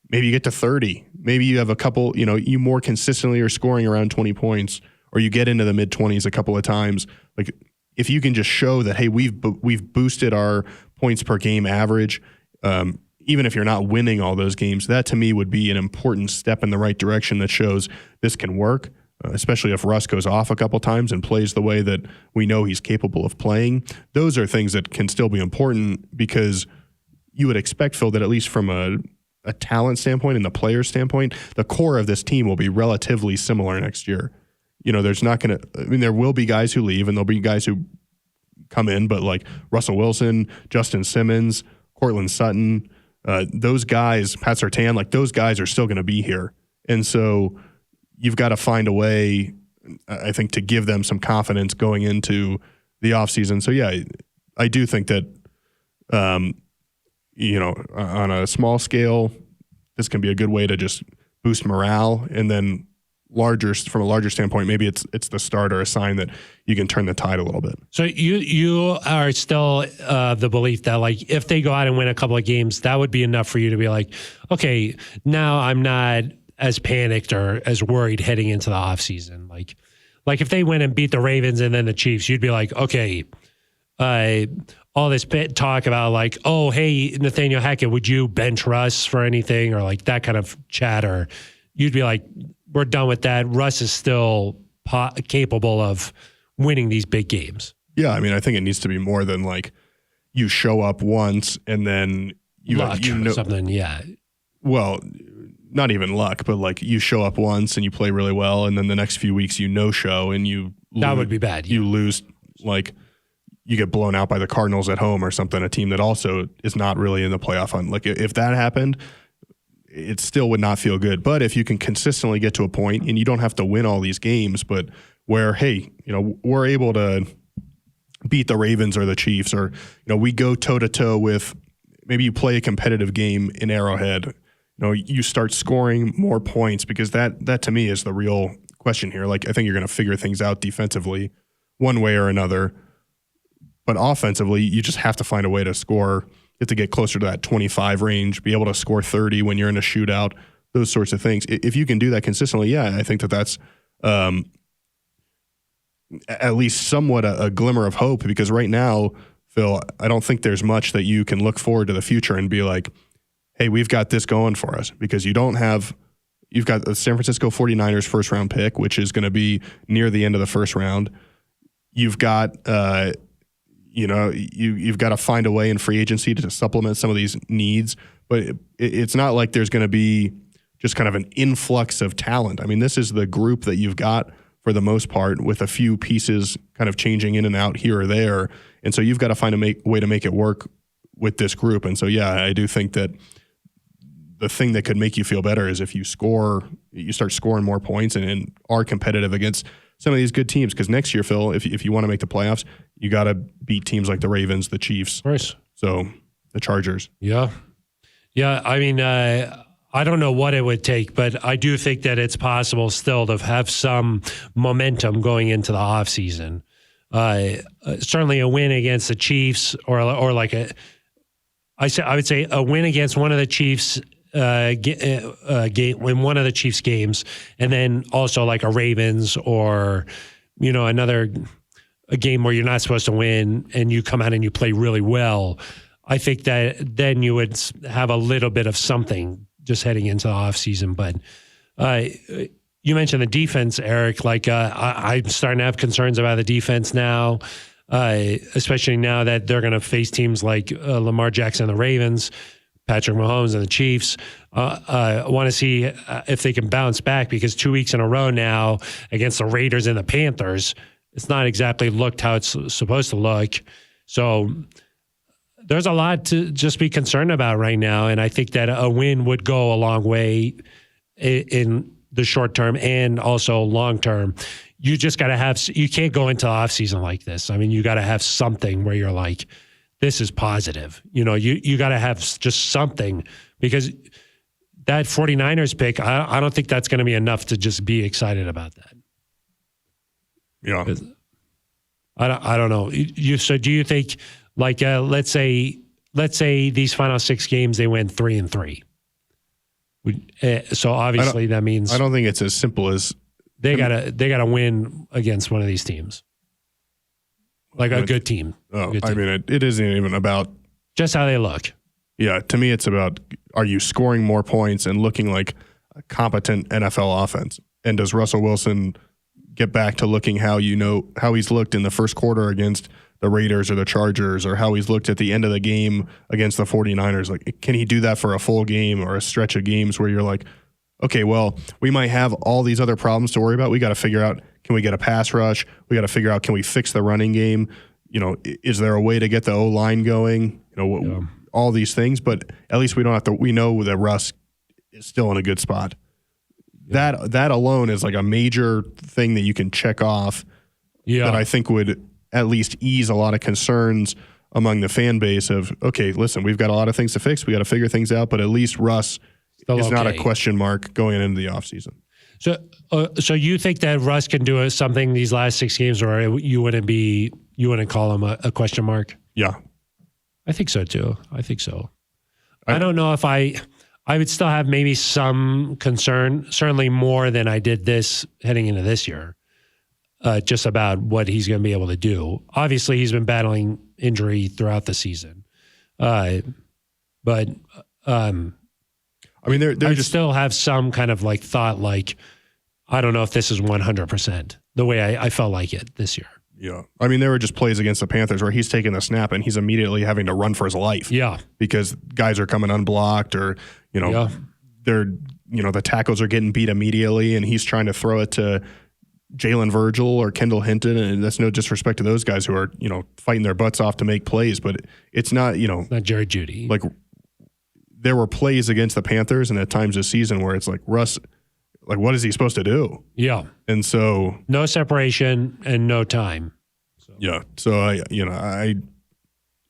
B: maybe you get to 30, maybe you have a couple, you more consistently are scoring around 20 points, or you get into the mid-20s a couple of times. Like if you can just show that, hey, we've boosted our points per game average, even if you're not winning all those games, that to me would be an important step in the right direction that shows this can work, especially if Russ goes off a couple times and plays the way that we know he's capable of playing. Those are things that can still be important, because you would expect, Phil, that at least from a talent standpoint and the player standpoint, the core of this team will be relatively similar next year. There's not going to, there will be guys who leave and there'll be guys who come in, but like Russell Wilson, Justin Simmons, Cortland Sutton, those guys, Pat Surtain, like those guys are still going to be here. And so you've got to find a way, I think, to give them some confidence going into the offseason. So yeah, I do think that, on a small scale, this can be a good way to just boost morale. And then from a larger standpoint, maybe it's the start or a sign that you can turn the tide a little bit.
A: So you are still the belief that like if they go out and win a couple of games, that would be enough for you to be like, okay, now I'm not as panicked or as worried heading into the offseason. Like if they win and beat the Ravens and then the Chiefs, you'd be like, okay, all this talk about like, oh, hey, Nathaniel Hackett, would you bench Russ for anything, or like that kind of chatter? You'd be like, we're done with that. Russ is still capable of winning these big games.
B: Yeah, I mean, I think it needs to be more than like you show up once and then
A: something. Yeah.
B: Well, not even luck, but like you show up once and you play really well, and then the next few weeks no show and
A: that would be bad.
B: You lose, like you get blown out by the Cardinals at home or something, a team that also is not really in the playoff hunt. Like if that happened, it still would not feel good. But if you can consistently get to a point, and you don't have to win all these games, but where, hey, we're able to beat the Ravens or the Chiefs, or, we go toe to toe with, maybe you play a competitive game in Arrowhead, you start scoring more points, because that to me is the real question here. Like, I think you're going to figure things out defensively one way or another, but offensively, you just have to find a way to score. You have to get closer to that 25 range, be able to score 30 when you're in a shootout, those sorts of things. If you can do that consistently, yeah, I think that's at least somewhat a glimmer of hope, because right now, Phil, I don't think there's much that you can look forward to the future and be like, hey, we've got this going for us, because you've got the San Francisco 49ers first round pick, which is going to be near the end of the first round. You've got, you've got to find a way in free agency to supplement some of these needs, but it's not like there's going to be just kind of an influx of talent. I mean, this is the group that you've got for the most part, with a few pieces kind of changing in and out here or there. And so you've got to find a way to make it work with this group. And so, yeah, I do think that the thing that could make you feel better is if you start scoring more points and are competitive against some of these good teams. Because next year, Phil, if you want to make the playoffs, you got to beat teams like the Ravens, the Chiefs.
A: Of course.
B: So the Chargers.
A: Yeah. Yeah. I mean, I don't know what it would take, but I do think that it's possible still to have some momentum going into the offseason. Certainly a win against the Chiefs, or like I would say a win against one of the Chiefs game, in one of the Chiefs games, and then also like a Ravens or another a game where you're not supposed to win and you come out and you play really well, I think that then you would have a little bit of something just heading into the offseason. But you mentioned the defense, Aric. Like I'm starting to have concerns about the defense now, especially now that they're going to face teams like Lamar Jackson and the Ravens, Patrick Mahomes and the Chiefs. I want to see if they can bounce back, because 2 weeks in a row now against the Raiders and the Panthers, it's not exactly looked how it's supposed to look. So there's a lot to just be concerned about right now, and I think that a win would go a long way in the short term and also long term. You just got to have, you can't go into the offseason like this. I mean, you got to have something where you're like, this is positive. You know, you got to have just something, because that 49ers pick, I don't think that's going to be enough to just be excited about that.
B: Yeah.
A: I don't know. So do you think, like, let's say these final 6 games, they went 3-3. So obviously that means
B: I don't think it's as simple as
A: they gotta win against one of these teams, like a good team.
B: Oh, good team. I mean, it isn't even about
A: just how they look.
B: Yeah, to me, it's about, are you scoring more points and looking like a competent NFL offense? And does Russell Wilson get back to looking how he's looked in the first quarter against the Raiders or the Chargers, or how he's looked at the end of the game against the 49ers? Like, can he do that for a full game or a stretch of games where you're like, okay, well, we might have all these other problems to worry about. We got to figure out, can we get a pass rush? We got to figure out, can we fix the running game? You know, is there a way to get the O-line going? You know, all these things, but at least we don't have to, we know that Russ is still in a good spot. Yeah. That alone is like a major thing that you can check off that I think would at least ease a lot of concerns among the fan base of, okay, listen, we've got a lot of things to fix. We got to figure things out, but at least Russ is not a question mark going into the offseason.
A: So you think that Russ can do something these last 6 games, or you wouldn't call him a question mark?
B: Yeah.
A: I think so too. I think so. I don't know if I would still have maybe some concern, certainly more than I did heading into this year, just about what he's going to be able to do. Obviously, he's been battling injury throughout the season. But I mean, I still have some kind of like thought, like, I don't know if this is 100% the way I felt like it this year.
B: Yeah. I mean, there were just plays against the Panthers where he's taking the snap and he's immediately having to run for his life.
A: Yeah.
B: Because guys are coming unblocked, or, the tackles are getting beat immediately, and he's trying to throw it to Jalen Virgil or Kendall Hinton. And that's no disrespect to those guys who are, fighting their butts off to make plays, but it's not,
A: not Jerry Jeudy.
B: Like, there were plays against the Panthers and at times this season where it's like, Russ, like, what is he supposed to do?
A: Yeah.
B: And so
A: no separation and no time. So.
B: Yeah. So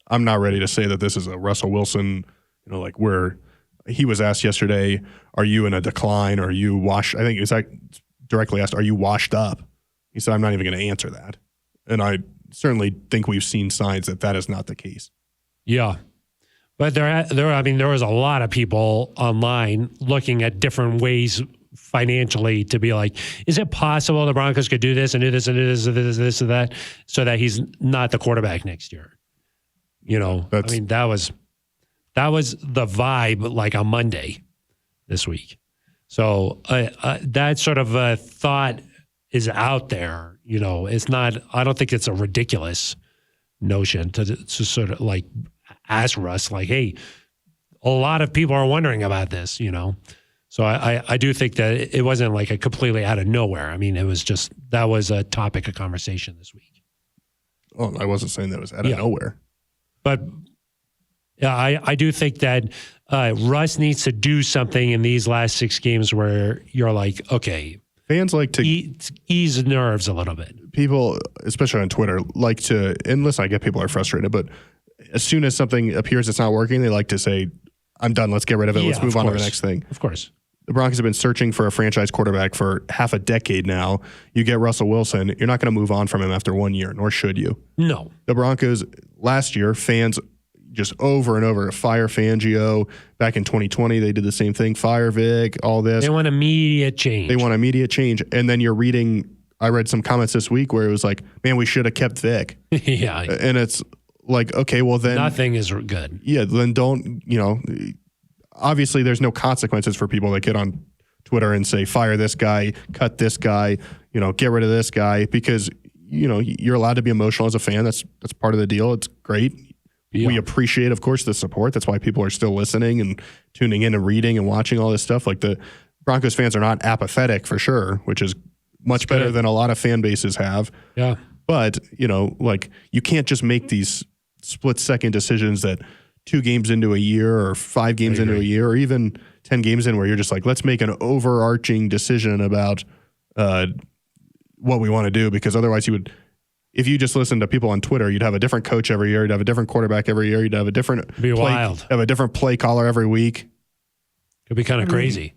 B: I'm not ready to say that this is a Russell Wilson, like where he was asked yesterday, are you in a decline? Or are you washed? I think it was like directly asked, are you washed up? He said, I'm not even going to answer that. And I certainly think we've seen signs that is not the case.
A: Yeah. But there was a lot of people online looking at different ways financially to be like, is it possible the Broncos could do this and do this and do this and this and that, so that he's not the quarterback next year? That was the vibe like on Monday this week. So that sort of thought is out there. It's not. I don't think it's a ridiculous notion to sort of like ask Russ, like, hey, a lot of people are wondering about this. So I do think that it wasn't like a completely out of nowhere. I mean, it was just, that was a topic of conversation this week.
B: Oh, I wasn't saying that it was out of nowhere.
A: But yeah, I do think that Russ needs to do something in these last 6 games where you're like, okay.
B: Fans like to
A: ease nerves a little bit.
B: People, especially on Twitter, like to, and listen, I get people are frustrated, but as soon as something appears that's not working, they like to say, I'm done, let's get rid of it, let's move on to the next thing.
A: Of course.
B: The Broncos have been searching for a franchise quarterback for half a decade now. You get Russell Wilson, you're not going to move on from him after 1 year, nor should you.
A: No.
B: The Broncos, last year, fans just over and over, fire Fangio. Back in 2020, they did the same thing, fire Vic, all this.
A: They want immediate change.
B: And then you're reading I read some comments this week where it was like, man, we should have kept Vic.
A: Yeah.
B: And it's like, okay, well then.
A: Nothing is good.
B: Yeah, then don't, obviously there's no consequences for people that get on Twitter and say, fire this guy, cut this guy, get rid of this guy, because, you're allowed to be emotional as a fan. That's part of the deal. It's great. Yeah. We appreciate, of course, the support. That's why people are still listening and tuning in and reading and watching all this stuff. Like, the Broncos fans are not apathetic for sure, which is much better than a lot of fan bases have.
A: Yeah.
B: But, you can't just make these split-second decisions that 2 games into a year or 5 games into a year or even 10 games in where you're just like, let's make an overarching decision about what we want to do, because otherwise if you just listen to people on Twitter, you'd have a different coach every year, you'd have a different quarterback every year, you'd have a different have a different play caller every week.
A: It'd be kind of crazy.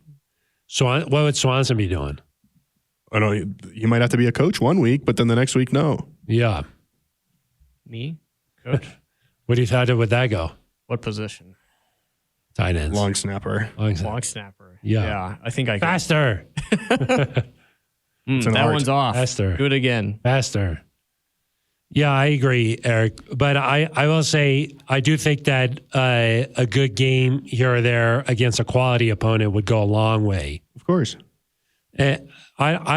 A: So what would Swanson be doing?
B: I don't know. You might have to be a coach one week, but then the next week, no.
A: Yeah.
C: Me? Coach?
A: What do you thought would that go?
C: What position?
A: Tight ends.
B: Long snapper.
C: Long snapper.
A: Yeah.
C: Yeah. I think I could.
A: Faster.
C: That one's off.
A: Faster.
C: Do it again.
A: Faster. Yeah, I agree, Eric. But I will say I do think that a good game here or there against a quality opponent would go a long way.
B: Of course.
A: I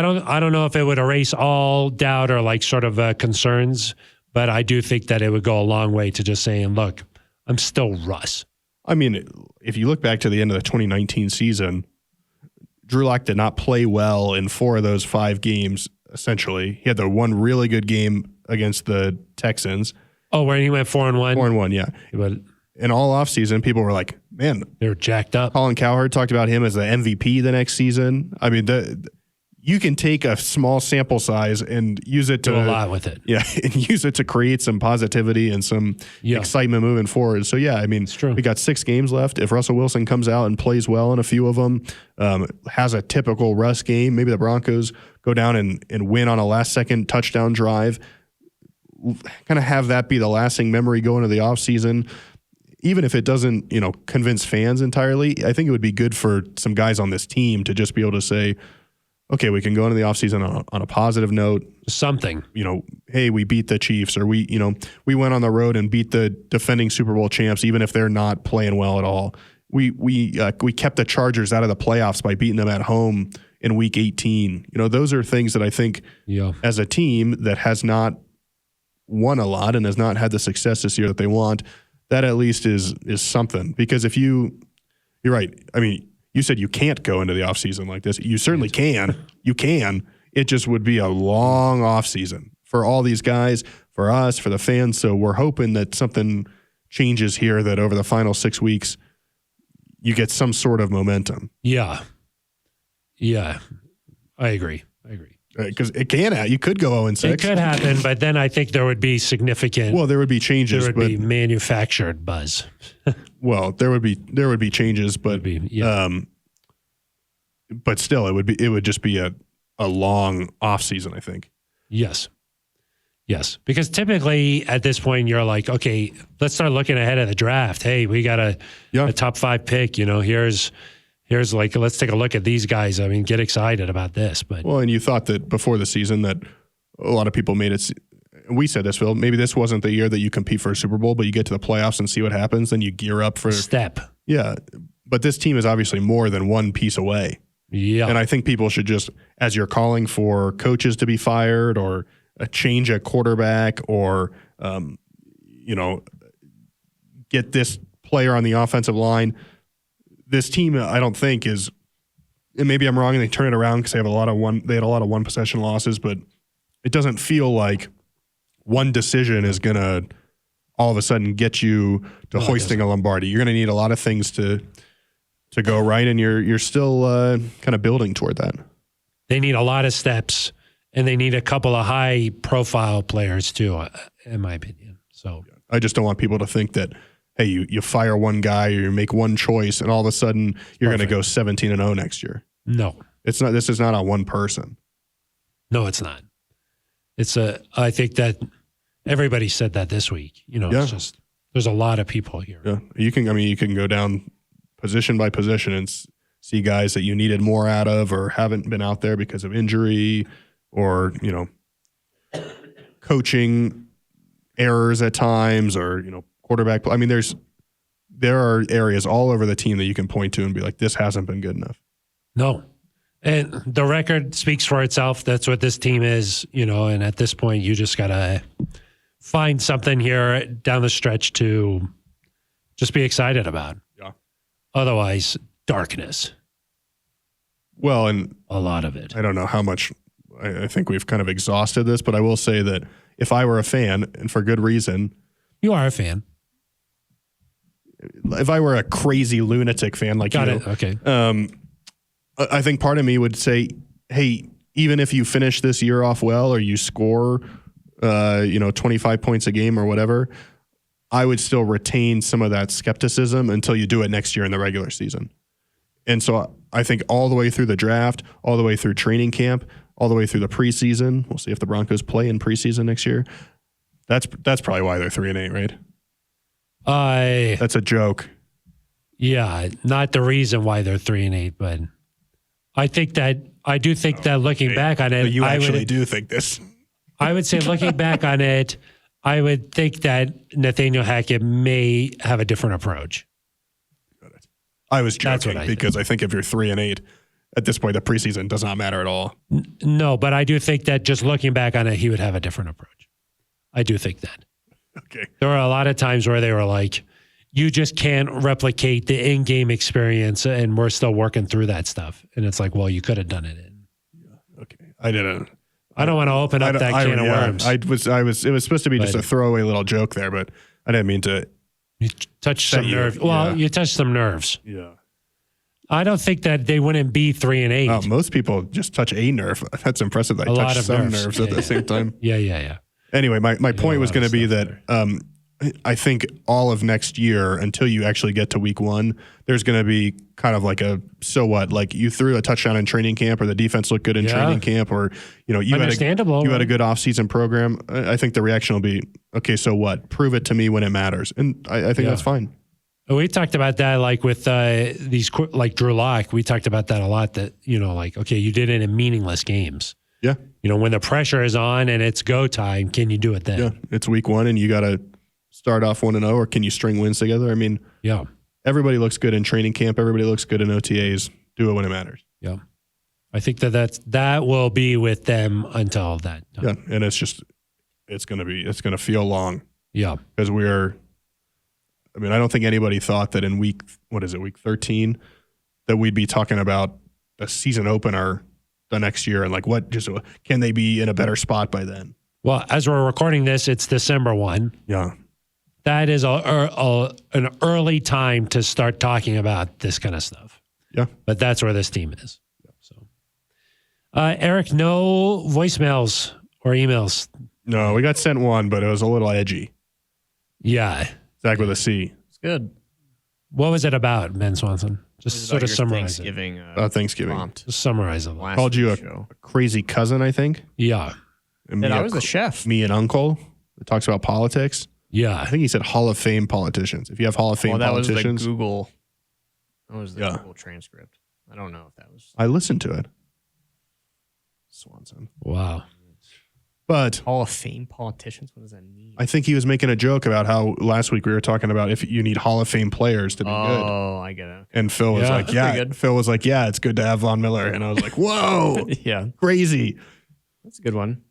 A: don't know if it would erase all doubt or like sort of concerns, but I do think that it would go a long way to just saying, look, I'm still Russ.
B: I mean, if you look back to the end of the 2019 season, Drew Lock did not play well in 4 of those 5 games, essentially. He had the one really good game against the Texans.
A: Oh, where he went 4-1?
B: 4-1, yeah.
A: But
B: in all offseason, people were like, man.
A: They were jacked up.
B: Colin Cowherd talked about him as the MVP the next season. I mean, you can take a small sample size and use it to
A: do a lot with it.
B: Yeah, and use it to create some positivity and some excitement moving forward. So yeah, I mean, we got 6 games left. If Russell Wilson comes out and plays well in a few of them, has a typical Russ game, maybe the Broncos go down and win on a last-second touchdown drive, kind of have that be the lasting memory going into the offseason. Even if it doesn't, convince fans entirely, I think it would be good for some guys on this team to just be able to say, okay, we can go into the offseason on a positive note.
A: Something.
B: Hey, we beat the Chiefs, or we went on the road and beat the defending Super Bowl champs, even if they're not playing well at all. We kept the Chargers out of the playoffs by beating them at home in Week 18. Those are things that I think as a team that has not won a lot and has not had the success this year that they want, that at least is something. Because if you're right. I mean, you said you can't go into the offseason like this. You certainly can. You can. It just would be a long offseason for all these guys, for us, for the fans. So we're hoping that something changes here, that over the final 6 weeks, you get some sort of momentum.
A: Yeah. Yeah. I agree.
B: Because it can. You could go 0-6.
A: It could happen, but then I think there would be significant.
B: Well, there would be changes.
A: There would be manufactured buzz.
B: Well, there would be changes, but but still, it would just be a long off season, I think.
A: Yes, because typically at this point you're like, okay, let's start looking ahead of the draft. Hey, we got a top 5 pick. Here's like, let's take a look at these guys. I mean, get excited about this. But
B: and you thought that before the season that a lot of people made it. We said this, Phil. Maybe this wasn't the year that you compete for a Super Bowl, but you get to the playoffs and see what happens. Then you gear up for
A: step.
B: Yeah, but this team is obviously more than one piece away.
A: Yeah, and
B: I think people should just, as you're calling for coaches to be fired or a change at quarterback, or get this player on the offensive line. This team, I don't think is, and maybe I'm wrong, and they turn it around because they had a lot of one possession losses, but it doesn't feel like one decision is going to all of a sudden get you to hoisting a Lombardi. You're going to need a lot of things to go right, and you're still kind of building toward that. They
A: need a lot of steps, and they need a couple of high-profile players too, in my opinion. So
B: I just don't want people to think that, hey, you fire one guy or you make one choice, and all of a sudden you're going to go 17-0 next year.
A: No,
B: it's not. This is not on one person.
A: No, it's not. I think that everybody said that this week. It's just there's a lot of people here.
B: Yeah, you can go down position by position and see guys that you needed more out of or haven't been out there because of injury. or, coaching errors at times, or, quarterback. I mean, there are areas all over the team that you can point to and be like, this hasn't been good enough.
A: No. And the record speaks for itself. That's what this team is, and at this point, you just got to find something here down the stretch to just be excited about.
B: Yeah.
A: Otherwise, darkness.
B: Well, and
A: a lot of it.
B: I don't know how much, I think we've kind of exhausted this, but I will say that if I were a fan, and for good reason.
A: You are a fan.
B: If I were a crazy lunatic fan like you.
A: Got it. Okay.
B: I think part of me would say, hey, even if you finish this year off well, or you score, 25 points a game or whatever, I would still retain some of that skepticism until you do it next year in the regular season. And so I think all the way through the draft, all the way through training camp, all the way through the preseason, we'll see if the Broncos play in preseason next year. That's probably why they're 3-8, right? That's a joke.
A: Yeah, not the reason why they're 3-8, but I do think that looking back on it,
B: but you actually do think this.
A: I would say looking back on it, I would think that Nathaniel Hackett may have a different approach.
B: I was joking because I think if you're 3-8 at this point, the preseason does not matter at all.
A: No, but I do think that just looking back on it, he would have a different approach. I do think that.
B: Okay.
A: There were a lot of times where they were like, you just can't replicate the in-game experience, and we're still working through that stuff. And it's like, well, you could have done it.
B: Okay. I didn't.
A: I don't want to open up that can of worms.
B: It was supposed to be just a throwaway little joke there, but I didn't mean to.
A: You touched some nerves. Well, you touched some nerves.
B: Yeah.
A: I don't think that they wouldn't be 3-8.
B: Most people just touch a nerve. That's impressive. They touch some nerves at the same time.
A: Yeah.
B: Anyway, my point was going to be that I think all of next year, until you actually get to week 1, there's going to be kind of like a, so what? Like you threw a touchdown in training camp, or the defense looked good in training camp, or you had a good off-season program. I think the reaction will be, okay, so what? Prove it to me when it matters. And I think that's fine.
A: We talked about that, like with these, like Drew Lock, we talked about that a lot, that, okay, you did it in meaningless games.
B: Yeah.
A: When the pressure is on and it's go time, can you do it then?
B: Yeah. It's week 1 and you got to start off 1-0, or can you string wins together? I mean,
A: yeah.
B: Everybody looks good in training camp. Everybody looks good in OTAs. Do it when it matters.
A: Yeah. I think that will be with them until that time.
B: Yeah. And it's going to feel long.
A: Yeah.
B: Because I don't think anybody thought that in week 13, that we'd be talking about a season opener the next year, and like, can they be in a better spot by then?
A: Well, as we're recording this, it's December 1.
B: Yeah.
A: That is an early time to start talking about this kind of stuff.
B: Yeah.
A: But that's where this team is. So, Aric, no voicemails or emails.
B: No, we got sent one, but it was a little edgy.
A: Yeah.
B: Zach with a C.
C: It's good.
A: What was it about, Ben Swanson? Just sort of summarize
C: Thanksgiving.
B: Thanksgiving.
A: Just summarize it.
B: Called you a crazy cousin, I think.
A: Yeah.
C: And I was the chef.
B: Me and uncle. It talks about politics.
A: Yeah.
B: I think he said Hall of Fame politicians. If you have Hall of Fame politicians.
C: That was the Google. Google transcript. I don't know if that was.
B: I listened to it. Swanson.
A: Wow.
B: But
C: Hall of Fame politicians, what does that mean?
B: I think he was making a joke about how last week we were talking about if you need Hall of Fame players to be good.
C: Oh, I get it.
B: And Phil was like, yeah. Phil was like, yeah, it's good to have Von Miller. And I was like, whoa.
C: Yeah.
B: Crazy.
C: That's a good one.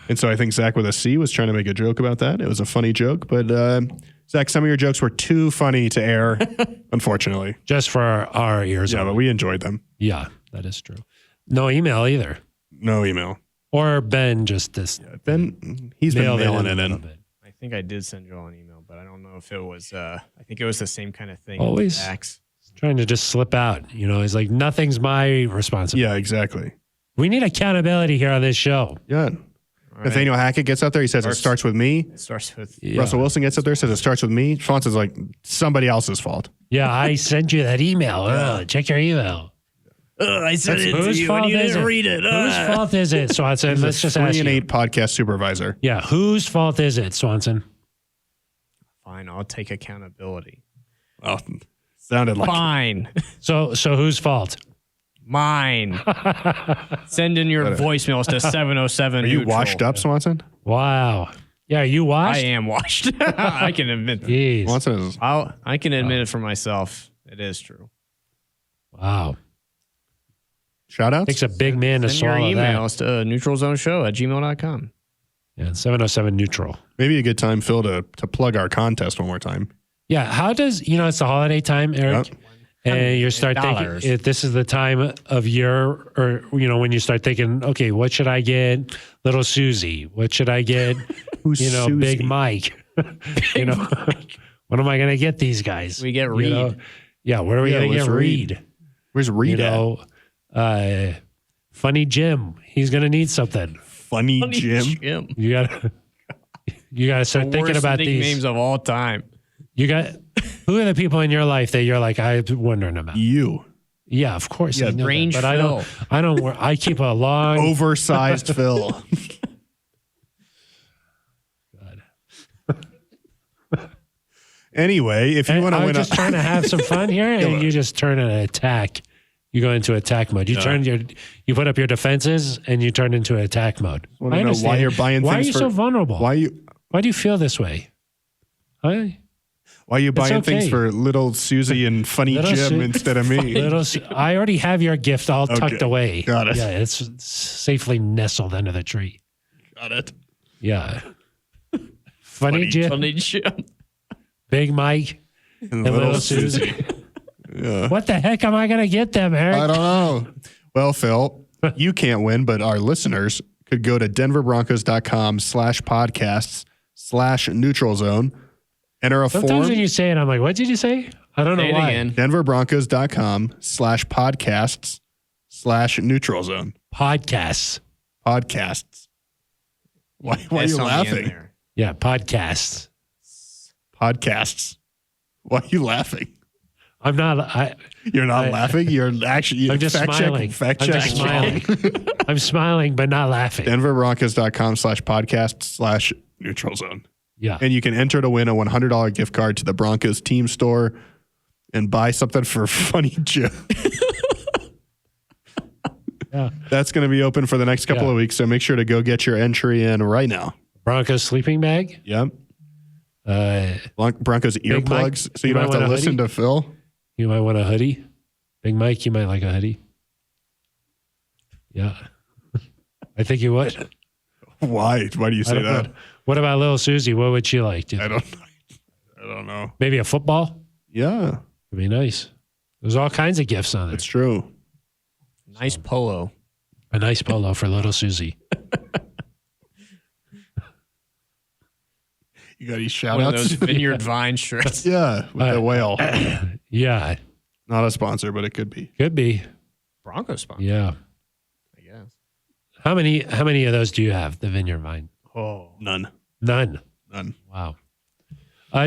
B: And so I think Zach with a C was trying to make a joke about that. It was a funny joke, but Zach, some of your jokes were too funny to air, unfortunately.
A: Just for our ears.
B: Yeah, but we enjoyed them.
A: Yeah, that is true. No email either.
B: No email.
A: Or Ben just this.
B: Yeah, Ben, he's been mailing it in.
C: I think I did send you all an email, but I don't know if it was, I think it was the same kind of thing.
A: Always trying to just slip out. He's like, nothing's my responsibility.
B: Yeah, exactly.
A: We need accountability here on this show.
B: Yeah. Right. Nathaniel Hackett gets out there. He says it starts with me.
C: It starts with
B: Russell Wilson gets out there, says it starts with me. Swanson's like, somebody else's fault.
A: Yeah, I sent you that email. Check your email.
C: I sent it to you and you didn't read it.
A: Whose fault is it, Swanson? Let's just ask you.
B: 3-8 podcast supervisor.
A: Yeah, whose fault is it, Swanson?
C: Fine, I'll take accountability.
B: Oh, sounded like
C: fine.
A: So whose fault?
C: Mine. Send in your voicemails to 707.
B: Are you washed up, Swanson?
A: Wow. Yeah, are you washed?
C: I am washed. I can admit that.
A: Jeez.
B: Swanson is.
C: I can admit it for myself. It is true.
A: Wow.
B: Shoutouts?
A: Takes a big man to
C: Send your
A: swallow that.
C: emails to neutralzoneshow@gmail.com.
A: Yeah, 707 neutral.
B: Maybe a good time, Phil, to plug our contest one more time.
A: Yeah, how does, it's the holiday time, Eric?
B: Yep.
A: And you start thinking, if this is the time of year, or, when you start thinking, okay, what should I get? Little Susie. What should I get?
B: Who's Susie?
A: Big Mike. What am I going to get these guys?
C: We get Reed.
A: Yeah, where are we going to get Reed?
B: Where's Reed at?
A: Funny Jim. He's going to need something.
B: Funny Jim.
A: You got to start thinking about these
C: names of all time.
A: Who are the people in your life that you're like, I'm wondering about?
B: You.
A: Yeah, of course.
B: Yeah,
A: I know
C: Range
A: that, but I don't. I keep a long
B: Oversized Phil. Anyway, if you want to win,
A: I'm just trying to have some fun here, and you just turn an attack. You go into attack mode. You you put up your defenses, and you turn into attack mode.
B: I want to know why you're buying
A: why
B: things.
A: Why are you so vulnerable? Why do you feel this way?
B: Why are you buying things for little Susie and Funny Jim instead of me?
A: I already have your gift all tucked away.
B: Got it.
A: Yeah, it's safely nestled under the tree.
B: Got it.
A: Yeah. Funny Jim.
C: Funny Jim.
A: Big Mike. And little Susie.
B: Yeah.
A: What the heck am I going to get them, Eric?
B: I don't know. Well, Phil, you can't win, but our listeners could go to denverbroncos.com/podcasts/neutral zone. Enter a
A: Sometimes
B: form.
A: when you say it, I'm like, what did you say? I don't know why.
C: Again.
B: denverbroncos.com/podcasts/neutral zone.
A: Podcasts.
B: Why are you laughing?
A: Yeah, podcasts.
B: Podcasts. Why are you laughing?
A: I'm not.
B: You're not laughing. You're actually.
A: I'm just smiling.
B: Fact
A: I'm
B: check.
A: just smiling. I'm smiling, but not laughing.
B: denverbroncos.com/podcasts/neutral zone.
A: Yeah.
B: And you can enter to win a $100 gift card to the Broncos team store and buy something for Funny Jim.
A: Yeah.
B: That's going to be open for the next couple of weeks, so make sure to go get your entry in right now.
A: Broncos sleeping bag.
B: Yep. Broncos earplugs, so you don't have to listen to Phil.
A: You might want a hoodie. Big Mike, you might like a hoodie. Yeah. I think you would.
B: Why? Why do you say that?
A: Know. What about little Susie? What would she like?
B: I don't know.
A: Maybe a football?
B: Yeah.
A: It'd be nice. There's all kinds of gifts on there.
B: It's true.
C: Nice polo.
A: A nice polo for little Susie.
B: You got any shout
C: One of
B: outs?
C: those Vineyard Vine shirts.
B: Yeah, with the whale.
A: Yeah.
B: Not a sponsor, but it could be.
A: Could be.
C: Broncos sponsor.
A: Yeah.
C: I guess.
A: How many of those do you have, the Vineyard Vine?
C: Oh.
B: None.
A: Wow.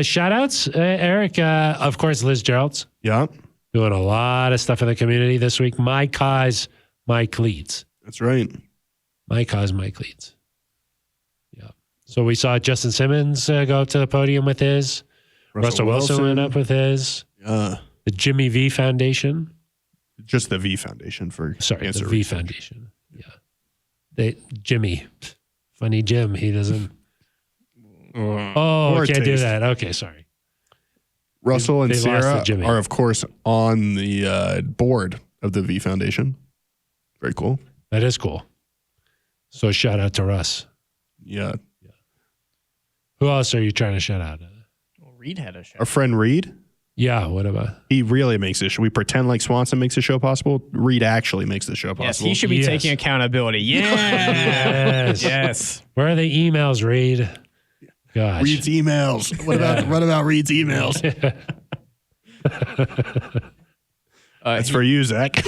A: Shout outs, Eric. Of course, Liz Gerald's
B: Yeah.
A: doing a lot of stuff in the community this week. My cause, my cleats.
B: That's right.
A: My cause, my cleats. Yeah. So we saw Justin Simmons go up to the podium with his. Russell Wilson went up with his.
B: The
A: Jimmy V Foundation.
B: Just the V Foundation for cancer
A: the V
B: research.
A: Foundation. Yeah. Jimmy. Funny Jim. He doesn't. I can't do that. Okay, sorry.
B: Russell and
A: They lost
B: Sarah
A: to Jimmy.
B: are, of course, on the board of the V Foundation. Very cool.
A: That is cool. So shout out to Russ.
B: Yeah.
A: Who else are you trying to shout out?
C: Well, Reed had a show.
B: Our friend Reed,
A: Yeah, what about?
B: he really makes this show. We pretend like Swanson makes the show possible. Reed actually makes the show possible.
C: Yes, he should be taking accountability.
A: Yes.
C: Yes. Where
A: Where are the emails, Reed? Gosh.
B: Reed's emails. What about Reed's emails? That's for you, Zach.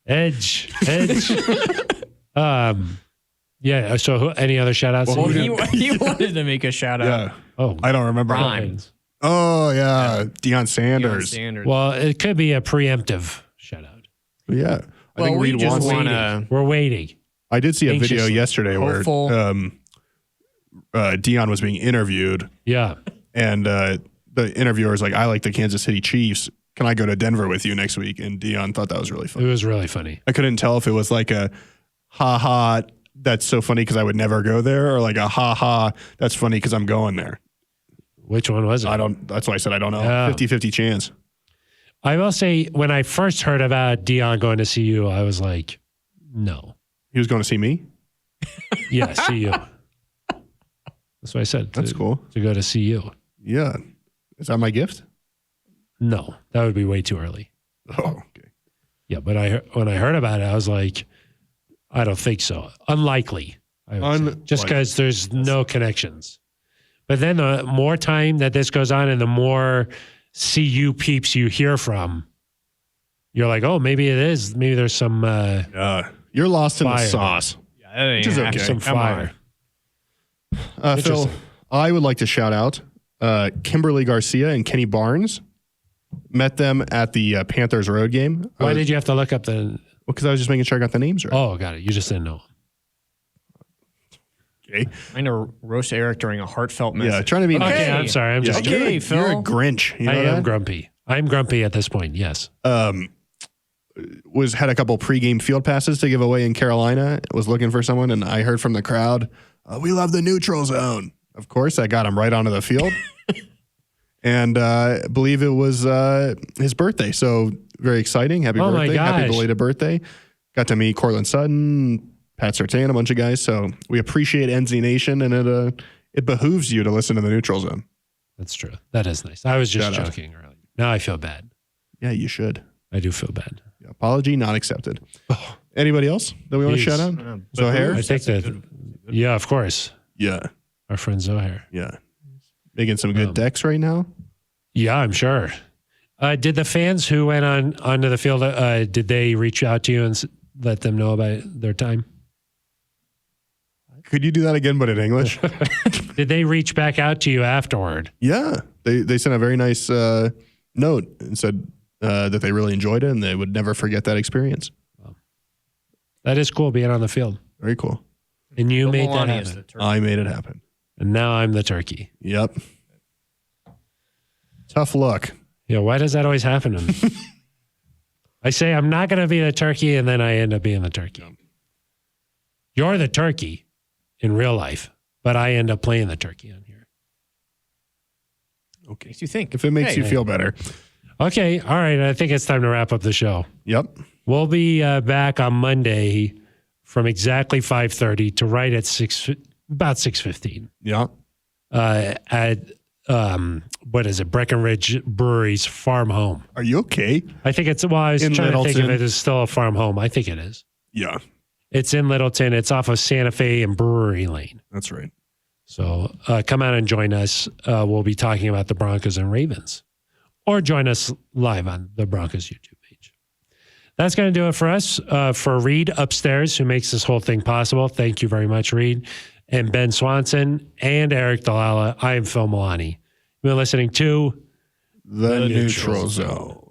A: Edge. Yeah. So any other shout outs?
B: Well,
C: he wanted to make a shout out.
B: Yeah.
A: Oh,
B: I don't remember.
C: Rhymes.
B: Oh, yeah. Deion Sanders.
A: well, it could be a preemptive shout out.
B: Yeah. I think
C: we
B: Reed
C: just
B: wants
C: want
B: to.
C: to.
A: We're waiting.
B: I did see a video
A: Anxiously
B: yesterday
C: hopeful.
B: where Deion was being interviewed,
A: Yeah.
B: and the interviewer was like, I like the Kansas City Chiefs. can I go to Denver with you next week? And Dion thought that was really
A: It
B: funny.
A: was really funny.
B: I couldn't tell if it was like a ha-ha, that's so funny because I would never go there, or like a ha-ha, that's funny because I'm going there.
A: Which one was it?
B: That's why I said I don't know.
A: Yeah.
B: 50-50 chance.
A: I will say, when I first heard about Dion going to see you, I was like, no.
B: He was going to see me?
A: Yeah, see you. That's what I said.
B: That's cool.
A: To go to see you.
B: Yeah. Is that my gift?
A: No, that would be way too early.
B: Oh, okay.
A: Yeah, but when I heard about it, I was like, I don't think so. Unlikely. I would say. Just because there's no connections. But then the more time that this goes on and the more CU peeps you hear from, you're like, oh, maybe it is. Maybe there's some
B: you're lost in the
A: fire.
B: sauce.
C: Yeah, that ain't
B: Which is
C: happening.
B: okay.
A: some
C: Come
A: fire.
C: on.
B: Phil, I would like to shout out Kimberly Garcia and Kenny Barnes. Met them at the Panthers road game.
A: Why did you have to look up the...
B: Because I was just making sure I got the names right.
A: Oh, got it. You just didn't know.
B: Okay.
C: Trying to roast Eric during a heartfelt message.
B: Yeah, trying to be nice.
A: Okay, I'm sorry. I'm just...
C: Okay,
B: you're,
C: Phil.
B: You're a Grinch. You know
A: I am
B: that?
A: grumpy. I'm grumpy at this point, yes.
B: Had a couple pregame field passes to give away in Carolina. Was looking for someone, and I heard from the crowd, "We love the neutral zone." Of course, I got him right onto the field, and I believe it was his birthday. So very exciting! Happy
A: Oh my
B: birthday! Happy
A: gosh.
B: belated birthday! Got to meet Cortland Sutton, Pat Surtain, a bunch of guys. So we appreciate NZ Nation, and it behooves you to listen to the neutral zone.
A: That's true. That is nice. I was just
B: Shout out.
A: joking earlier. Now I feel bad.
B: Yeah, you should.
A: I do feel bad.
B: Apology not accepted. Anybody else that we want to
A: Jeez.
B: shout out? Zohair?
A: I think that... Yeah, of course.
B: Yeah,
A: Our friend Zohair.
B: yeah. Making some good decks right now.
A: Yeah, I'm sure. Did the fans who went onto the field, did they reach out to you and let them know about their time?
B: Could you do that again, but in English?
A: Did they reach back out to you afterward?
B: Yeah, they sent a very nice note and said that they really enjoyed it and they would never forget that experience.
A: That is cool, being on the field.
B: Very cool.
A: And you made that
C: Milani is
A: happen.
C: the turkey.
B: I made it happen.
A: And now I'm the turkey.
B: Yep. Tough luck.
A: Yeah, why does that always happen to me? I say I'm not going to be the turkey, and then I end up being the turkey. You're the turkey in real life, but I end up playing the turkey on here.
B: Okay.
C: Makes you think.
B: If it makes
C: Hey,
B: you feel better.
A: Okay, all right. I think it's time to wrap up the show.
B: Yep.
A: We'll be back on Monday from exactly 5:30 to right at about 6:15
B: Yeah.
A: at what is it? Breckenridge Brewery's farm home.
B: Are you okay?
A: I think it's. Well, I was
B: In
A: trying to think if
B: Littleton?
A: it is still a farm home. I think it is.
B: Yeah.
A: It's in Littleton. It's off of Santa Fe and Brewery Lane.
B: That's right.
A: So come out and join us. We'll be talking about the Broncos and Ravens, or join us live on the Broncos YouTube page. That's going to do it for us. For Reed upstairs, who makes this whole thing possible. Thank you very much, Reed. And Ben Swanson and Aric DiLalla. I am Phil Milani. You've been listening to
B: The Neutral Zone.